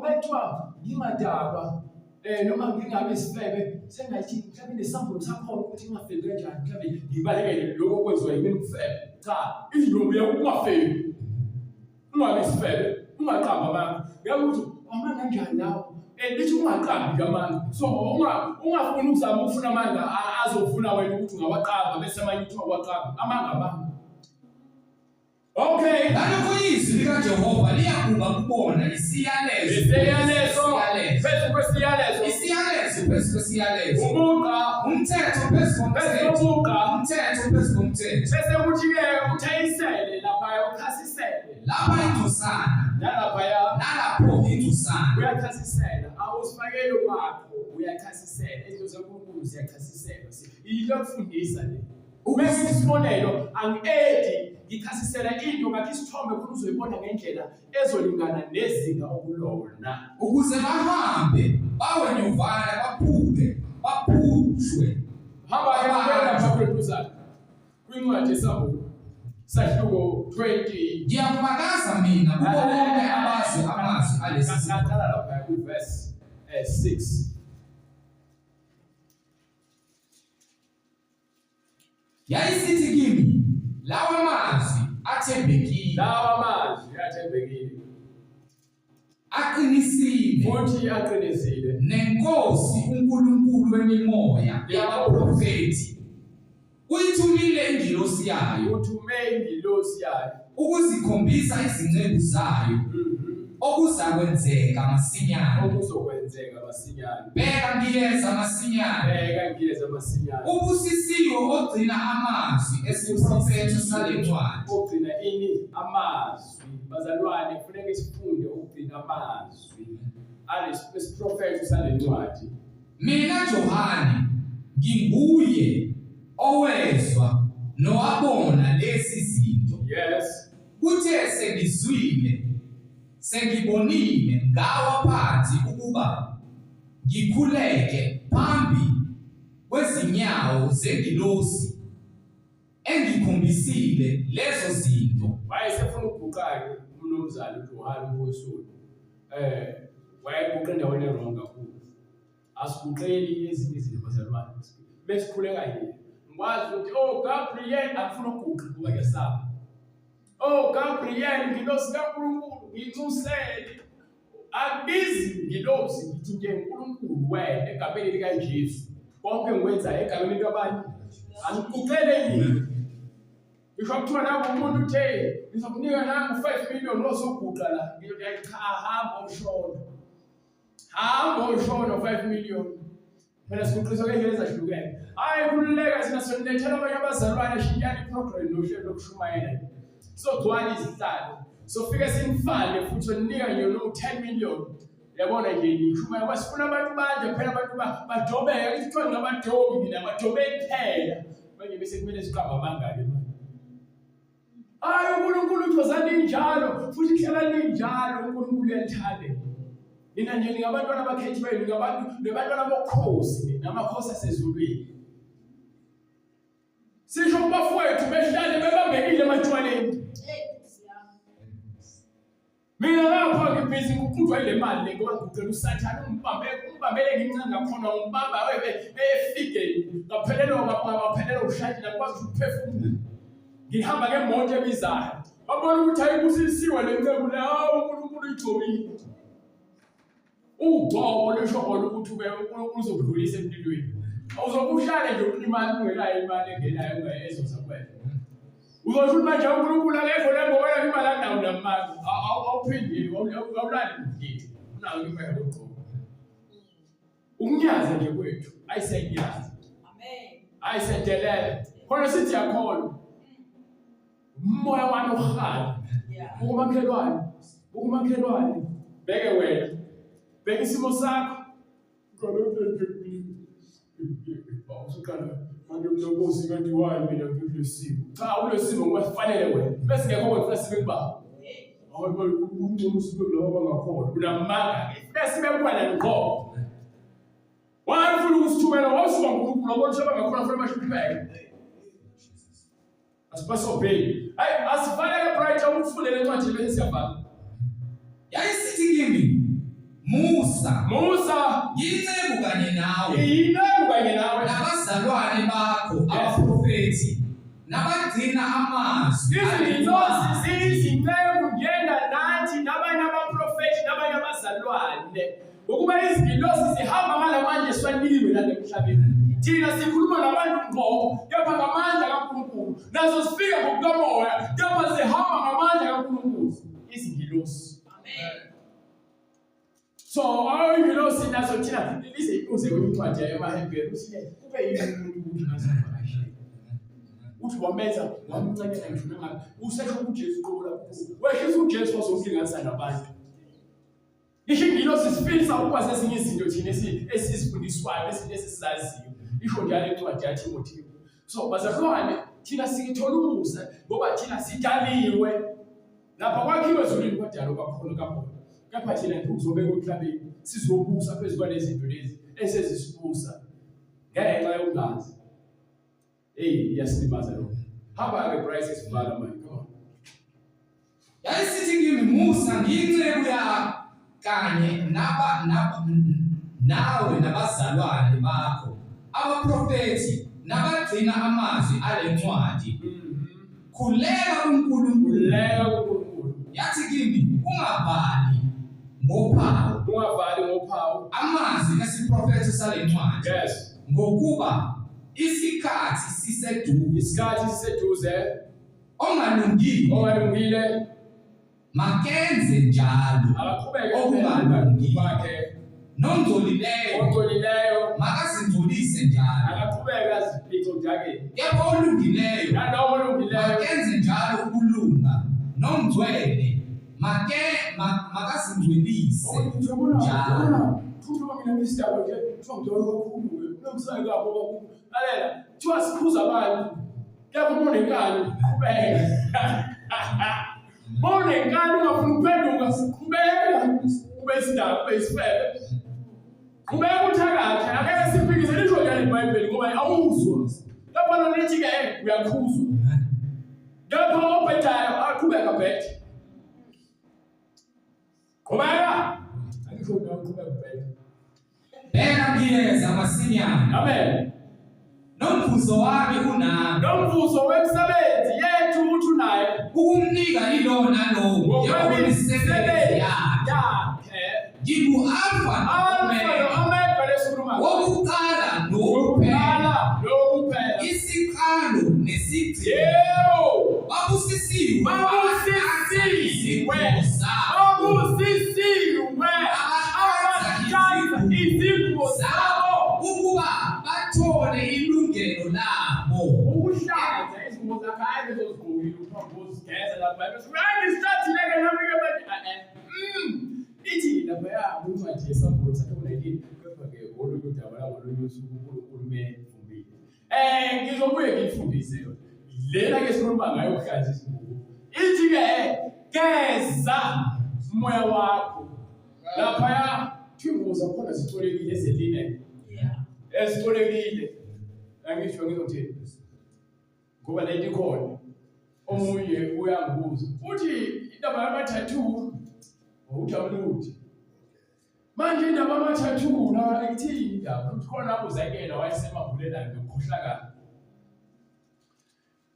methwa ngingadakwa noma ngingabe isifebe sengathi mhlawumbe nesambulo sakhona ukuthi ngingafeli kanjani mhlawumbe ngibalekele lokho okwenziwa yimina ukufebe. Cha, izinto ungafeli ungabe isifebe ungaqamba abantu ngiyakuthi amanga kanjani lawo lithi ungaqambi amanga. So ungafuni ukuzama ukufuna amanga azofuna wena ukuthi ungawaqamba bese amanye uthi awaqamba amanga. Okay, ngalokho izwi likaJehova liyakuba kubona isiyalezo phezu kwesiyalezo umthetho phezu komthetho bese kuthi-ke uthayisele lapha ukhasisele lapha ingcosana nalapho ingcosana uyachasisela awusifakeli kwakho uyachasisela izinto zaNkulunkulu ziyachasiselwa yilo kufundisa le ubese isibonelo angi-edi ngichasisela into ngathi isithombe khona uzoyibona ngendlela ezolingana nezinga okulona ukuze bahambe bawe nyuvana baphushwe hamba kwincwadi Isambulo sahluko 20 ngiyafakaza mina kubo bonke amazwi alesi saqala lapha ku-verse 6 yayisithi kimi lawa mazwi athembekile aqinisile nenkosi uNkulunkulu wemimoya yabaprofethi uyithumile ingilosi yayo ukuzikhombisa izinceku zayo okuzakwenzeka masinyane bheka ngiyeza masinyane ubusisiwe ogcina amazwi esiprofethi salencwadi ogcina ini amazwi bazalwane kufanele sifunde ukugcina amazwi esiprofethi salencwadi. Mina Johani nginguye owezwa nowabona lezi zinto. Yes. Kuthe sengizwile sengibonile ngawa phansi ukuba ngikhuleke phambi kwezinyawo zengilosi engikhombisile lezo zinto. Wayesefuna ukuguqaka umnumzana uJohani uMosoli. Wayeguqa endaweni wrong kakhulu. Asiguqeli ezinye izinto bazalwane. Besikhuleka yini? Ngikwazi ukuthi Gabriel afuna ukuguqa kuba ngesaba. Oh Gabriel ngilosi kaNkulunkulu ngicusele. Akubizi ngilosi ngithi nje uNkulunkulu wena egameni lika Jesu. Konke ngikwenza egameni likabani? Angikucele yini? Ngisho kuthiwa nabo umuntu uthe ngizokunika nangu 5 million losoguqa la. Ngiyothi cha hamba ushona. Hamba ushona 5 million. Phela sikuqisa ke ngenza hlukene. Hayi kululeka sina sonilethela abanye abazalwane shiyani program nohlelo lokushumayela. So gcwala izihlalo. So fika simfane futhi onika nje no 10 million. Yabona nje ngishumayela basifuna abantu banje phela abantu badobeka ithi kuthiwa ngabadobi mina badobe kuphela. Manje bese kumele siqamba amangaki manje. Hayi uNkulunkulu uthozani njalo futhi kuhlala njalo uNkulunkulu uyathanda. Nina nje ngabantwana abakhethiweyo ngabantwana bokhosi namakhosi asezulwini. Sisho kubafowethu behlale bebambekile ematshwaleni. Mina lapha ngibhizi ngikuqhudwa ile mali ngoba ngicela uSathane umbambele ngincane ngakhona umbamba efike ngaphelelwa ushayini akwazi ukuphefumula. Ngihamba ngemoto ebizayo. Babona ukuthi ayibusisiwe le ncebo la uNkulunkulu igcobile. Ugcobo leshobolo ukuthi uNkulunkulu uzokudlulisa empilweni. Awuzokuhlala nje ulimali ungelayo imali engenayo ungayezoza kwena. Uzosho manje uNkulunkulu akekho la ngoba imali anayo namanje. Awuphindile awulali nje. Unayo imali yokugcoba. Ukunyaza nje kwethu ayisenyaza. Amen. Ayisendelele. Khona sithi yakholwa. Umoya wami ukhali. Ukumakhelwane. Beke wena. Beke isimo sakho. Awusukhala manje umlobosi kanti wayi mina ngilesimo. Cha ulesimo ngokufanele wena. Bese ngekho wena sibe kuba. Hayi umuntu usibe lawa bangakholwa. Unamanga. Bese bekwana ngqo. Wayefuna ukusithumela wasuka uNkulunkulu abona ukuthi bangakholwa futhi bashipheke. Asibasobheki. Hayi asifanele bright ukufundela encwadi bese siyabhala. Yayisithi kimi Musa yinceku kanye nawe nabazalwane bakho abaprofeti nabagcina amazwi izinhlosi ziyizinceku njenga nathi nabanye abaprofeti nabanye abazalwane ukuba izinhlosi zihamba ngalamanje sifaniliwe la emhlabeni. Thina sikhuluma nabantu ngqo kepha ngamandla kaNkulunkulu. Nazo sifika ngokumoya kepha zihamba ngamandla kaNkulunkulu. Izingilosi. Amen. So ayingilosi nazo thina lise ibuze kwencwadi yaMahebheru usiye kube yini umuntu ngazabashe. Uthi wamenza wamncanyela ngishona ngabe usesho kuJesu qobo lapho. Wehlisa uJesu wazomlinganisa nabantu. Ngisho ingilosi sifisa ukwazi ezinye izinto thina esizifundiswayo esizaziyo. Isho njalo encwadi yaThimothi. So bazalwane thina sikithola umusa ngoba thina sidaliwe lapha kwakhiwe ezulwini kwadalo kakhulu kakhulu. Kepha thina uzobeka emhlabeni sizobusa phezu kwalezi zinto lezi esezisibusa ngenxa yokungazi. Iyasilimaza lokho. Hamba ke Bryce sibhala manje. Yayisithi kimi Musa ngiyinceku yakho kanye nawe nabazalwane bakho abaprofeti nabagcina amazwi ale ncwadi. Khuleka uNkulunkulu. Yathi kimi ungavali ngophawu amazwi esiprofeti sale ncwadi. Yes. Ngokuba isikhathi siseduze ongalungile makenze njalo okungalungi kwakhe nongcolileyo makazindulise njalo akaqhubeka aziphico njake. Yebo olungileyo makenze njalo ukulunga nongcwele makazindulise njalo. Thuma mina ngisitabo nje ngizongcela ukukhuluma nomsaka baba lalela thiwa sikhuza abantu kepha unenkani qhubeka. Monenkani ungafuna ukuphenduka siqhubeka ube sidaba ube isifebe. Qhubeka uthakathe akeke siphikise lisho njalo iBhayibheli ngoba awuzwa. Lapha nanithi ke uyakhuzwa. Lapha obhedayo aqhubeka bethe. Qhubeka. Angisho ngaqhubeka bethe. Bheka ngiyeza masinyane. Amen. Nomvuzo wami unami. Nomvuzo wemsebenzi yethu uthi naye ukumnika ilo nalo yemisebenzi yakhe ngingu-alpha no-omega lesikhuluma wokuqala nokuphela isiqalo nesigcino yebo babusisiwe abahlanza izipho zabo ukuba bathole ilungelo labo. ukuhlanza izipho zakhe hayi bezozigqokile ukuzigeza lapha start ithi lapha yakuncwadi yesambulo sakhe ku-19 kepha-ke olunye udaba langolunye usuku uNkulunkulu mevumile. Ngizobuye ngiyifundise yona lena-ke sikhuluma ngayo ukuhlanza izipho. Ithi-ke geza umoya wakho laphaya ingubo zakhona zicolekile ezeline ezicolekile angisho ngizothini ngoba lento ikhona. Omunye uyangibuza uthi indaba yama-tattoo awujabuluthi manje indaba yama-tattoo la ithini indaba ukuthi khona abuzakela wayesemabhulelani ngokukhohlakala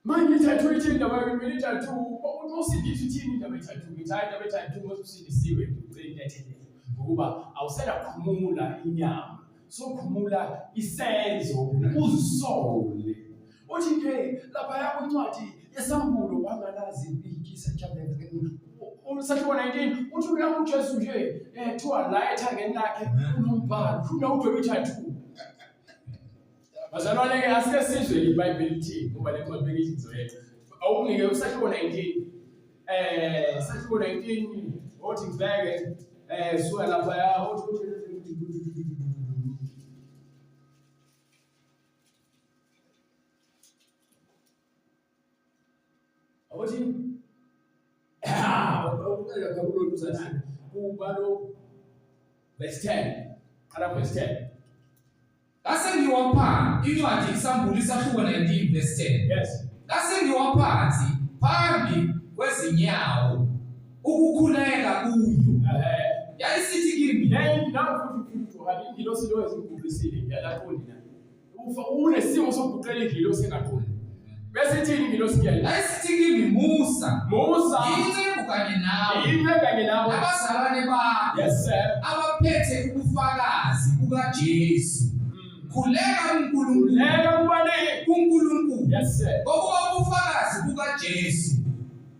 manje i-tattoo ithi indaba yomini i-tattoo usindiswa ithini indaba ye-tattoo ngithi hayi indaba ye-tattoo ngosusindisiwe ucinyathele ngokuba awuselakhumula inyama sokhumula isenzo uzisole. Uthi-ke lapha yakwincwadi yesambulo wangalazi impikisa Sakhiwo 19 uthi uyama uJesu nje kuthiwa la ethangeni lakhe unombhalo ufuna udwebe i-tattoo. Bazalwane-ke asike sizwe iBhayibheli lithini ngoba le ncwadi bekizinzo yethu awunike uSakhiwo 19 Sakhiwo 19 othi ngibheke suka lapha othi verse 10 qala verse 10 Kase ngiwaphansi incwadi isambulo Isahluko 19 verse 10. yes Kase ngiwaphansi phambi kwezinyawo ukukhuleka kuyo. Yayisithi kimi ingilosi lo ezigugulisile yalaqondi na unesimo sokuguqela ingilosi engaqondi bese ithini ingilosi kuyena yayisithi kimi Musa yini kanye nawe abazalwane bakho yes sir abaphethe ubufakazi bukaJesu khuleka uNkulunkulu yes sir ngoba ubufakazi bukaJesu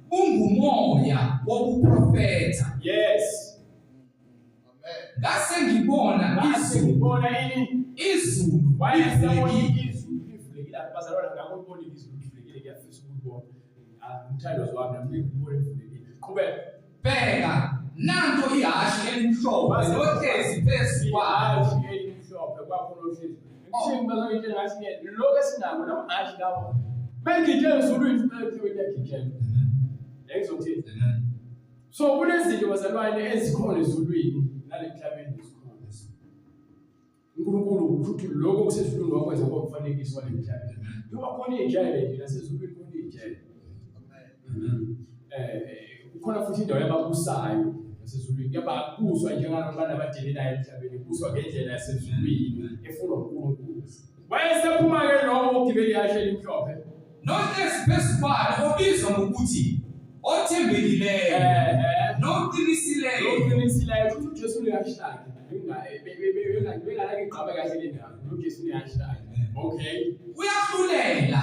bungumoya wokuprofetha. yes Ngase ngibona izulu wayesabona izulu livulekile abazalwane ngakho ubona izulu livulekile kuyafisa ukubona umthando wami nami ngibona livulekile qhubeka bheka nanto ihashe elimhlophe lohlezi phezu kwayo elimhlophe kwakho lohlezi ngithini bazoyithe ngathi lokho esinako namahashi lawo bengitshela ezulwini phela yakhe lezothini so kunezinto bazalwane ezikhona ezulwini nalemhlabeni zikhona. uNkulunkulu ukuthi lokho kusezulwini wakwenza ngokufanekiswa lemhlabeni kuba khona ijele nje nasezulwini khona ijele. Ukhona futhi indawo yababusayo nasezulwini kuyababuswa njengabantu abadelelayo emhlabeni buswa ngendlela yasezulwini efuna uNkulunkulu. Wayesephuma-ke lowo ogibeli ihashe elimhlophe nohlezi phezu kwayo obizwa ngokuthi othembekileyo noqinisileyo ukuthi uJesu uyashlala bengalake igqabe kahle le ndawo uJesu uyashlala okay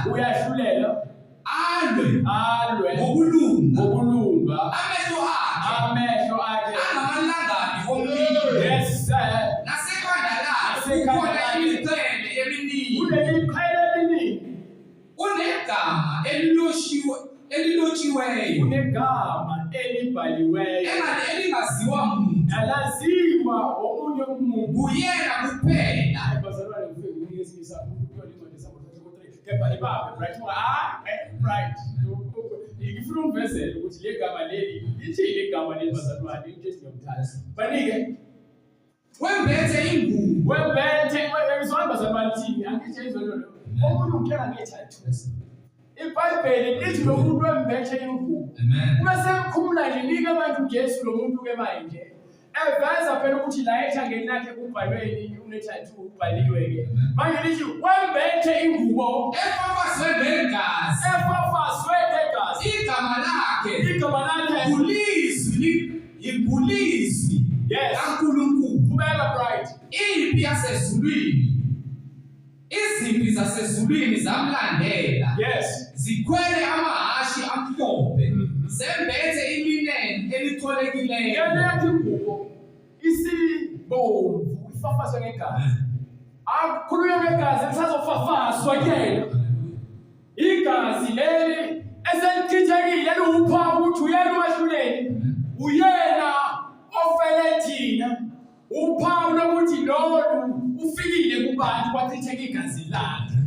uyahlulela alwe ngokulunga amehlo akhe angamalangabi omlilo yes sir nasekhanda lakhe kukhona imiqhele eminingi unegama elilotshiweyo unegama elibhaliweyo elingaziwa muntu alaziwa omunye umuntu nguyena kuphela. Bazalwane ngifike ngesimisa ukuyona incwadi yesabhulo kepha ibaphe right ngifuna ukuvezela ukuthi le gama leli lithi le gama leli bazalwane into siyomthatha banike wembethe ingubo izona bazalwane thini angithi izona lo omunye ukuthenga nge-tattoo. iBhayibheli lithi lo muntu wembethe ingubo uma semkhumula nje nika abantu uJesu lo muntu-ke manje eveza phela ukuthi la ethangeni lakhe kubhalweni une-tattoo ubhaliwe-ke manje lithi wembethe ingubo efafazwe ngegazi igama lakhe igama lakhe ibulizwi yes kaNkulunkulu. kubeka bright Impi yasezulwini, izimpi zasezulwini zamlandela, yes zikhwele amahashi amhlophe, zembethe ilineni elitholekileyo. yathi ingubo isibomvu ifafazwe ngegazi akukhulunywa ngegazi lisazofafazwa kuyena igazi leli eselichithekile liwuphawu ukuthi uyena umahluleli uyena ofele thina uphawu lokuthi lolu ufikile kubantu kwachitheka igazi lakhe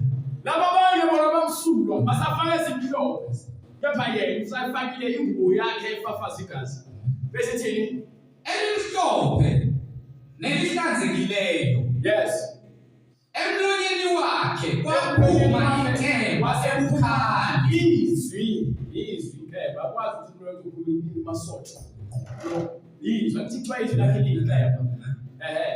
laba abanye bona bamsulwa basafaka esimhlophe kepha yena usafakile ingubo yakhe efafaza igazi bese thini Elimhlophe nelihlanzekileyo, yes emlonyeni wakhe kwaphuma inkemba ebukhali. izwi inkemba akwazi ukuthi umuntu ukukhuluma masotha izwi akuthiwa izwi lakhe liyinkemba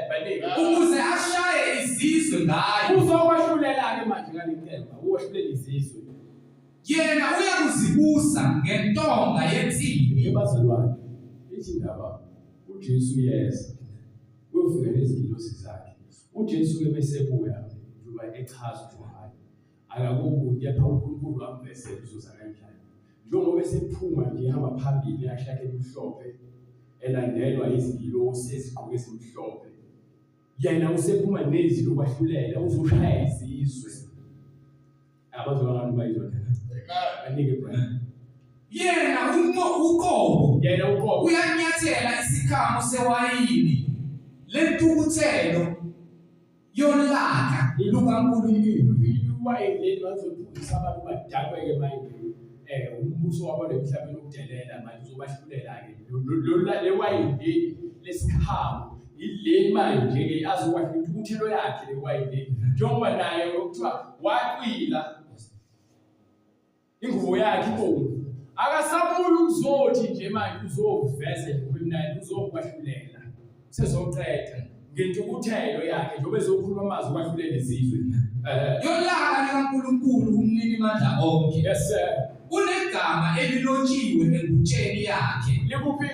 baningi Ukuze ashaye izizwe ngayo, uzokwahlulela-ke manje ngale nkemba uwahlulela izizwe yena uyakuzibusa ngentonga yensimbi. ebazalwane ithi indaba uJesu yeza uyofika nezingilosi zakhe uJesu besebuya njengoba echaza ukuthi hayi akakukude yapha uNkulunkulu amvese uzoza kanjani njengoba esephuma nje ehamba phambili yashaka emhlophe elandelwa izingilosi ezigqoke ezimhlophe yena usephuma nezinto kwahlulela uzoshaya izizwe abazalwane bayizona anike brand Yena uqobo yena uqobo uyanyathela isikhamo sewayini lentukuthelo yolaka lukaNkulunkulu. iwayini bazophuzisa abantu badakweke manje umbuso wabo emhlabeni ukudelela manje uzobahlulela-ke le wayini lesikhamo ile manje ke azokwahla intukuthelo yakhe le wayini njengoba naye okuthiwa waqwila ingubo yakhe ibomvu akasabuyi ukuzothi nje manje uzoveze ngobumnandi uzokwahlulela sezoqeda ngentukuthelo yakhe njengoba ezokhuluma amazwi okwahlulela izizwe Yolaka likaNkulunkulu umnini mandla onke, yes sir unegama elilotshiwe engutsheni yakhe, likuphi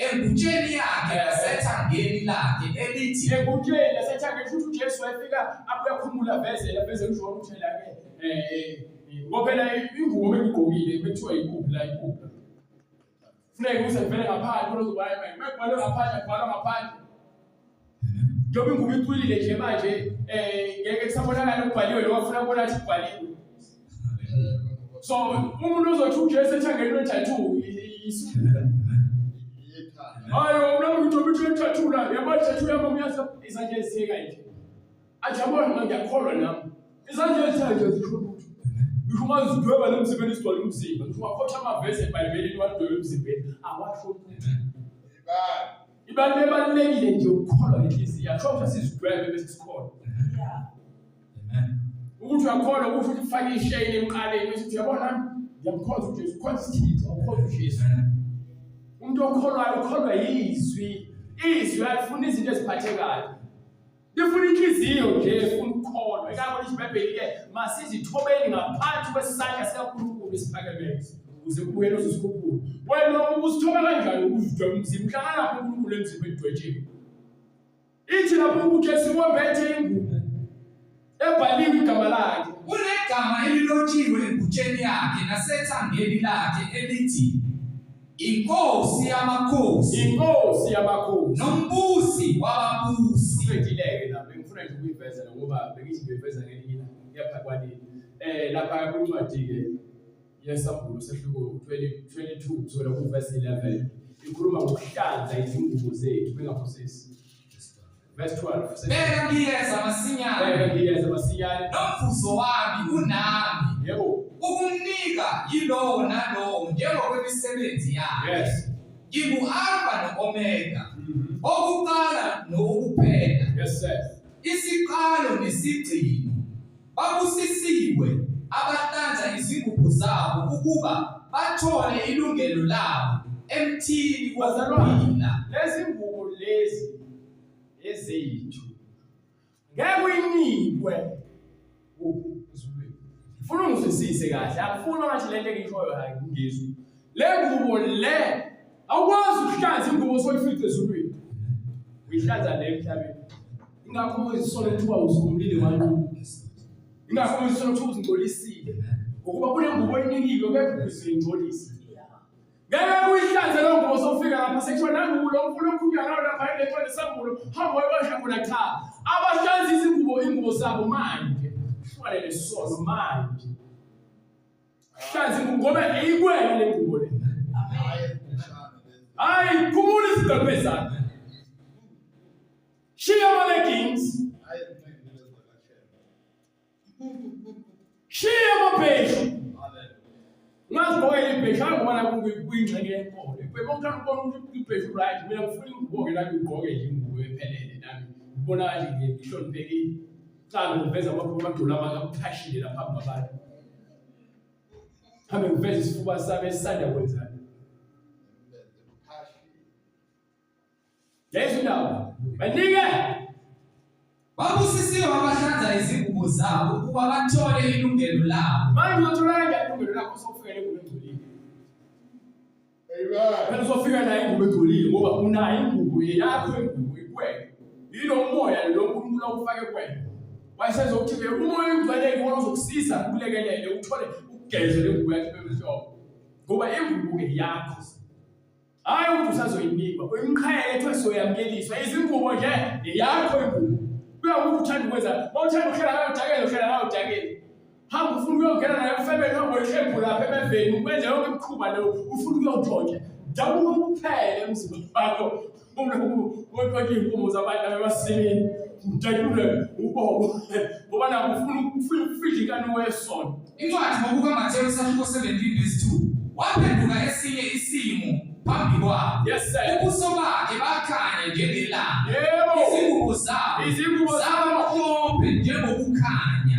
engutsheni yakhe nasethangeni lakhe elithi, ekutsheni nasethangeni futhi uJesu wayefika abuyakhumula veze usho ukuthi la-ke ngoba phela ingubo engigqokile bekuthiwa yikuphi la ikuphi funeka usevele ngaphandle uzobaya manje ngaphandle kubhalwa ngaphandle njengoba ingubo icwilile nje manje ngeke kusabonakala ukubhaliwe lo wafuna kubona ukuthi kubhaliwe so umuntu ozothi uJesu ethangeni lwe-tattoo hayo umuntu uthi le-tattoo la yabo i-tattoo yabo myaza izandla ezitheka nje athi yabona manje ngiyakholwa nami izandla ezitheka zisho ukuthi ngisho ungazidweba lemzimbeni isigcwala umzimba ngisho ungakhotha amavesi ebhayibhelini wadweba emzimbeni awasho ibani ebalulekile nje ukukholwa ngenhliziyo akho ukuthi sizidwebe bese sikholwa ukuthi uyakholwa ukuthi ufake ishayini emqaleni bese uyabona ngiyamkholwa uJesu ukholwa isithixo ukholwa uJesu umuntu okholwayo ukholwa izwi alifuna izinto eziphathekayo lifuna inhliziyo nje efuna ukukholwa ekakho iBhayibheli-ke masizithobeli ngaphansi kwesandla sikaNkulunkulu esiphakemeyo ukuze kubuye lozosikhuphula wena uzithoba kanjani ukuzidweba umzimba uhlangana lapho uNkulunkulu emzimbeni edwetshiwe ithi lapho uJesu wembethe ingubo ebhaliwe igama lakhe unegama elilotshiwe engutsheni yakhe nasethangeni lakhe elithi, Inkosi yamakhosi, nombusi wababusi. Ufedileke lapho ngifuna nje ukuyiveza ngoba bengithi ngiyiveza ngelinye yapha kwalini lapha kwincwadi-ke yesambulo sehluko 22 kusukela kuverse 11 ikhuluma ngokuhlanza izingubo zethu bengaphosisi verse 12 Beka ngiyeza masinyane nomvuzo wami unami, yebo ukumnika yilowo nalowo njengokwemisebenzi yakhe. yes Ngingu-Alpha no-Omega, okuqala nokuphela, yes sir isiqalo nesigcino. Babusisiwe abahlanza izingubo zabo ukuba bathole ilungelo labo emthini wokuphila. lezi ngubo lezi ezethu ngeke uyinikwe ezulwini ufuna ungizwisise kahle akufuna ngathi lento engiyishoyo hayi ngizwe Le ngubo le awukwazi ukuhlanza ingubo soyifice ezulwini. Uyihlanza le emhlabeni. Ingakho uzisole kuthiwa uzumlile wanqu. Ingakho uzisole kuthiwa uzingcolisile. Ngokuba kule ngubo eningiwe kepha uzingcolisa. Ngeke uyihlanze lo ngubo sofika lapha sekuthiwa nangubo lo mfuna ukukhulunywa ngayo lapha elethwe lesambulo hamba uyosha khona cha. Abahlanzisa ingubo zabo manje. Kufanele lesono manje. Hlanza ingubo ngoba iyikwela le ngubo le. Hayi kumule izigabe zakhe. Shiya ama-leggings. Shiya amabheshu. Ungazigqokela ibheshu hayi ngoba kuyingxenye yenkolo. Ibheshu uthanda ukubona ukuthi ibheshu right mina ngifuna ingigqoke nami ngigqoke nje ingubo ephelele nami ngibona nje ngihloniphekile. Cha ngiveza amaphupho amdula amakhashile lapha phambi kwabantu. Hambe ngiveza isifuba sami esisanda kwenzani. Yesu ndawo. Banike babusisiwe abahlanza izingubo zabo ukuba bathole ilungelo labo. Manje uthola ilungelo lakho sokufika ingubo engcolile. Amen. Uzofika nayo ingubo engcolile ngoba unayo ingubo yakho ingubo ikwena. Yilo umoya lo uNkulunkulu awufake kwena. Wayesezokuthi umoya ugcwele wona uzokusiza ukulekelele uthole ugeze le ngubo yakho bemhlophe. Ngoba ingubo ke yakho. Hayi umuntu usazoyinikwa. Uyimkhaya ethu soyamukeliswa. Izingubo nje yakho ingubo. Kuyakuthi uthanda ukwenza. Mawuthanda ukuhlala nayo ujakele uhlala nayo ujakele. Hamba ufuna ukuyongena nayo emfebeni hamba uyihlebhu lapha emeveni ukwenza yonke imikhuba lo ufuna ukuyontshontshwa. Dabuka ukuphele emzimba wakho. Umuntu inkomo zabantu abasemini. Udatule ubobo. Ngoba nabo ufuna ukufika inkani wesono. Incwadi ngokuka Mateyu 17:2. Waphenduka esinye isimo phambi kwabo. Yes sir. Ubuso bakhe bakhanya njengelanga. Yebo. Izingubo zabo mhlophe njengokukhanya.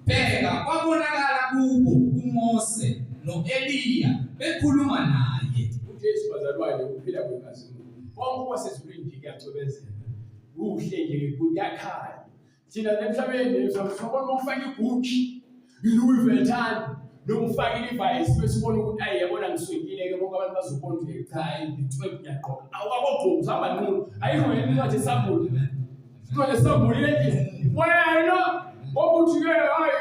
Bheka kwabonakala kubo uMose noEliya bekhuluma naye. uJesu bazalwane ukuphila kwegazi. Wonke wasezulwini nje kuyacobezela. Uhle nje kuyakhaya. Thina emhlabeni sobona ufaka iGucci, iLouis Vuitton, nomfaka iLevi's bese ubona ukuthi ayiyabona ngiswekile ke bonke abantu bazobona ukuthi cha ngithwe ngiyaqoqa. Awukagqoki usaba nqulu. Ayikho incwadi esambulo. Incwadi esambulo nje. Wena obuthi ke hayi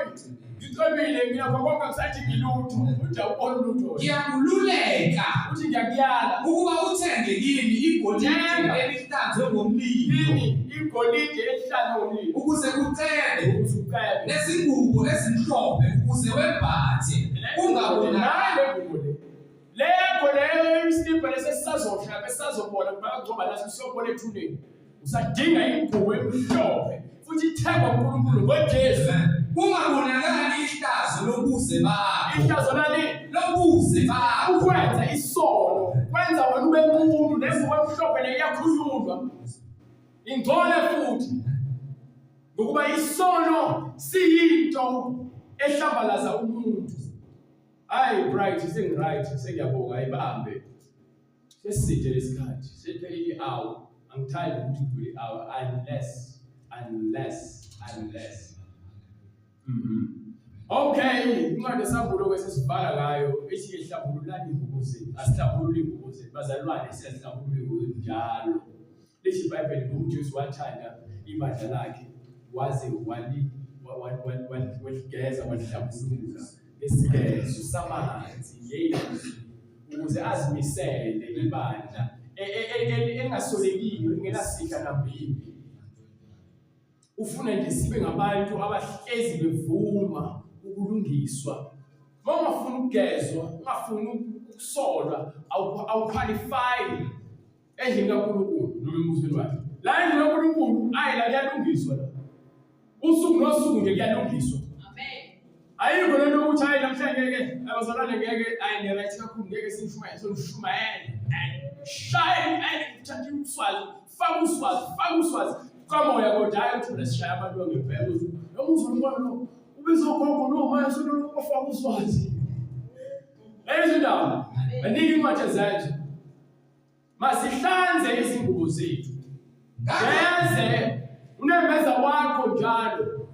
ngicebile ngiyakho konke kusathi ngilutho. Uja ubona lutho. Ngiyabululeka Uthi ngiyakuyala ukuba uthenge kimi igolide elihlanzwe ngomlilo igolide elihlala ngomlilo ukuze kucebe usuqebe nezingubo ezimhlophe ukuze wembathe ungabonakali. Lego leyo islipper lesesazosha besazobona kuba ngoba lathi siyobona ethuneni. Usadinga ingubo emhlophe futhi ithengwa uNkulunkulu ngoJesu. Kungabonakali ihlazo lobuze bakho. Ihlazo nani? Lobuze bakho. Ukwenza isono, kwenza wena ube umuntu nengubo emhlophe neyakhululwa. Ingcole futhi. Ngokuba isono siyinto ehlambalaza umuntu. Hayi bright singright sengiyabonga ayibambe. Seside lesikhathi, sephelile hour. Angithandi ukuthi kule hour unless. Okay, incwadi esambulo kwesisivala ngayo ethi ehlambululani ingubo zenu. Asihlambulule ingubo zenu. Bazalwane siyahlambulula ingubo njalo. Lethi iBhayibheli uJesu wathanda ibandla lakhe waze waligeza walihlambulula ngesigezo samanzi yeyezi ukuze azimisele ibandla engasolekile engenasihla nambili. Ufuna nje sibe ngabantu abahlezi bevuma ukulungiswa. Mawungafuna ukugezwa, ungafuna ukusolwa, awuqualify endlini kaNkulunkulu noma emuzweni wakhe. La endlini kaNkulunkulu la kuyalungiswa la. Usuku nosuku nje kuyalungiswa. Amen. Ayikho lento ukuthi hayi namhlanje abazalwane ngeke ne right kakhulu ngeke sishumayele. Shine and touch uswazi, faka uswazi. Kamoya kodwa hayi uthi lesishaya abantu ngempela uthi nomuzwa umbona lo ubizokhomba noma yesona ufaka uswazi. Lezindawo banika imatshe zanje. Masihlanze izingubo zethu. Yenze unembeza wakho njalo.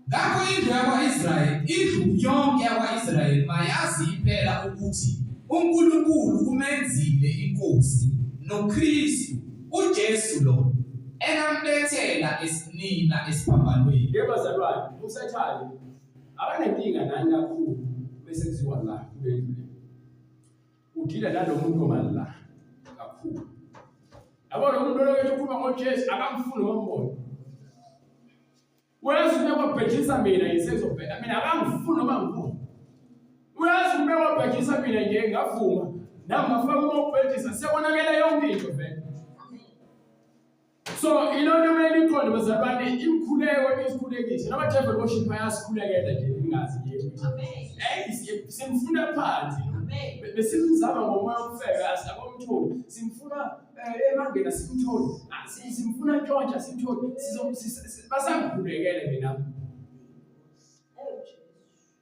Ngakho indlu yakwa-Israyeli, indlu yonke yakwa-Israyeli mayazi impela ukuthi uNkulunkulu umenzile inkosi noKristu uJesu lo enambethela esinina esiphambanweni. Yebazalwane, usathane abanenkinga nani kakhulu bese kuziwa la kubendlule. Udila nalomuntu omala kakhulu. Yabona umuntu lo ekhuluma ngoJesu akamfuni ngombona. Uyazi ubekubhekisa mina yisezobheka mina akangifuni noma ngikho. Uyazi ubekubhekisa mina nje ngavuma nami ngafaka ukubhekisa sekonakela yonke into vele. So ilona manje ikhona bazalwane imkhuleko esikhulekise nama-devil worship ayasikhulekela nje ingazi nje. Amen. Simfuna phansi. Amen. Besimzama ngomoya wokufeka asabomtholi. Simfuna emangena simtholi. Simfuna ntshontsha simtholi. Basamkhulekela mina.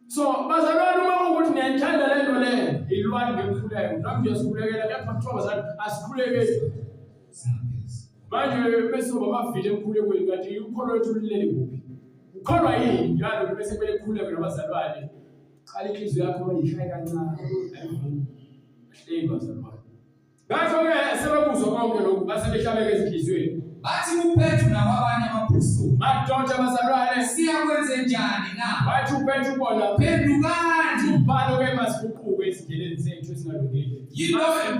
So bazalwane uma ukuthi niyathanda lento leyo ilwani ngemkhuleko. Nami nje sikhulekela kepha kuthiwa bazalwane asikhulekele. Manje bese babavile emkhulekweni kanti ukholo lwethu lilele kuphi? Ukholwa yini njalo bese kumele kukhuleke nabazalwane? Qala inhliziyo yakho bayishaye kancane. Ahleli bazalwane. Ngakho-ke sebekuzwa konke lokhu base behlabeke ezinhliziyweni. Bathi kuPetru nakwabanye abapostoli, madoda bazalwane, siyakwenze njani na? Bathi uPetru ubona phendukani. Ubhalo-ke masiguquke ezindleleni zethu ezingalungile.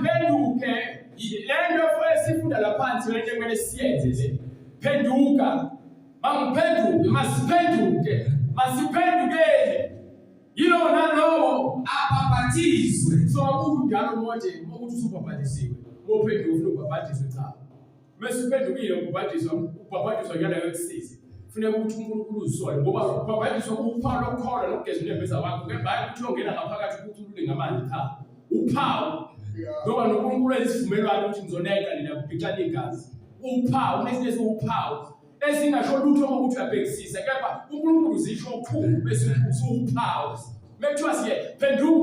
Phenduke. Lento esifunda laphansi lento ekumele siyenze le. Phenduka. Mangiphenduke, masiphendukele. Yilona lowo Ababhathizwe. So akunjalo manje ukuthi usubhabhatisiwe. Ngophenduka ufuna ukubhabhatiswa cha. Mesiphendukile ukubhabhatiswa njalo yokusiza. Kufanele ukuthi uNkulunkulu uzisole ngoba ukubhabhatiswa kuphawu lokukholwa nokugeza inembeza wakho. Ngemba ukuthi uyongena ngaphakathi ukuthi ulule ngamanzi cha. Uphawu. Ngoba noNkulunkulu esivumelwano ukuthi ngizoneka nina kubhixana igazi. Uphawu nesinye uphawu. Esingasho lutho ukuthi uyabhekisisa kepha uNkulunkulu uzisho uphungu bese usuphawu. Mekuthiwa siye phenduka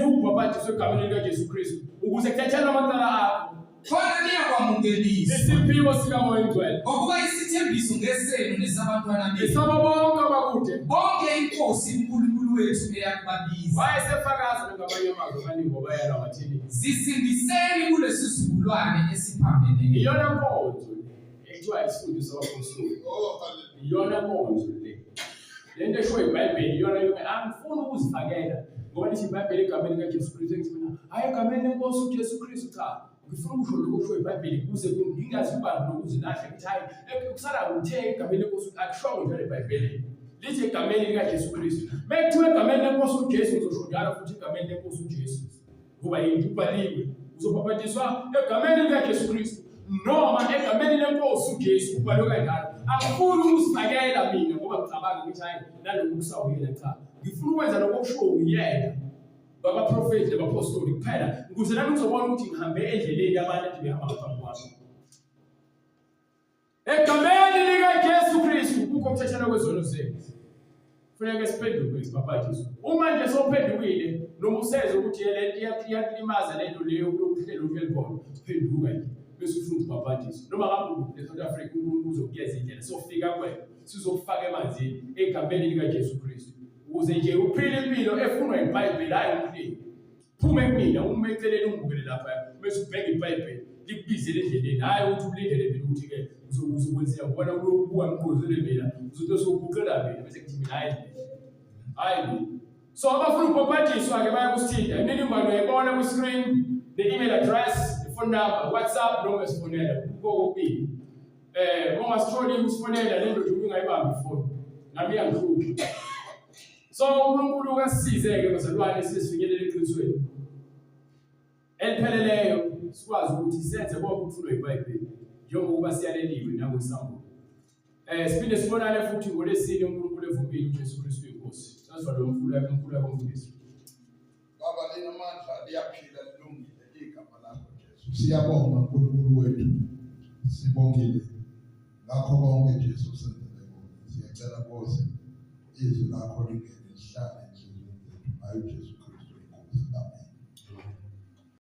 ubhabhatiswe egameni likaJesu Kristu ukuze kuthethelwe amacala akho. Khona niyakwamukeliswa isiphiwo sikaMoya Oyingcwele ngokuba isithembiso ngesenu nesabantwana benu. Esaba bonke abakude bonke inkosi uNkulunkulu wethu eyakubabiza. Wayesefakaza ngabanye amazwi amaningi ngoba yena wathini. Zisindiseni kulesi sizukulwane esiphambeneyo. Iyona nkonzo ekuthiwa isifundiswa kwapostoli. Iyona nkonzo le. Lento esho iBhayibheli iyona yonke angifuni ukuzifakela ngoba lithi iBhayibheli egameni likaJesu Kristu ngithi mina hayi egameni lenkosi uJesu Kristu cha. Ngifuna ukusho lokho kusho iBhayibheli kuze ngingazi ubani nokuzilahle ngithi hayi kusala ngithe egameni lenkosi akusho njalo iBhayibheli. Lithi egameni likaJesu Kristu. Mekuthiwa egameni lenkosi uJesu uzosho njalo futhi egameni lenkosi uJesu. Kuba yini ubhaliwe uzobhabhatiswa egameni likaJesu Kristu noma egameni lenkosi uJesu ubhalwe kanjalo. Angifuni ukuzifakela mina ngoba ngicabanga ukuthi hayi nalokho kusawuyela cha. Ngifuna ukwenza lokho kusho uyena. Baba prophet nabapostoli kuphela ukuze nami ngizobona ukuthi ngihambe endleleni yabantu ebehamba ngaphambi kwami. Egameni likaJesu Kristu kukho ukuthethana kwezono zethu. Kufanele siphenduke sibhabhatiswe. Uma nje sophendukile noma useze ukuthi lento iyalimaza lento leyo yokuhlela uhlelo phenduka nje bese ufuna ukubhabhatiswa. Noma ngabe eSouth Africa uNkulunkulu uzokuyeza indlela sofika kwena sizokufaka emanzini egameni likaJesu Kristu. Ukuze nje uphile impilo efunwa iBhayibheli hayi umphile. Phuma kumina uma eceleni ungibukele lapha bese ubheka iBhayibheli likubizele endleleni hayi ukuthi ulindele mina ukuthi ke uzokwenzela ubona ukubuka ngqozele mina uzothi sokuqela mina bese ngithi mina hayi. So abafuna ukubhabhatiswa ke bayakusithinda imininingwane uyayibona ku screen, the email address, the phone number, WhatsApp noma isifonela kokubili. Ungasitholi usifonela lento nje ungayibambi ifoni nami iyangihlupha. So uNkulunkulu kasisize-ke bazalwane sesifinyelele eqinisweni elipheleleyo sikwazi ukuthi senze konke ukufundwa iBhayibheli njengoba siyaleliwe nangoSamuel. Siphinde sibonane futhi ngoLesine uNkulunkulu evumbile uJesu Kristu inkosi. Sazwa lo mkhulu yakomfundisi. Baba linamandla liyaphila lilungile igama lakho Jesu. Siyabonga uNkulunkulu wethu. Sibongile ngakho konke Jesu senzele kona. Siyacela Nkosi izwi lakho lingene lihlale enhliziyweni zethu ngayo Jesu.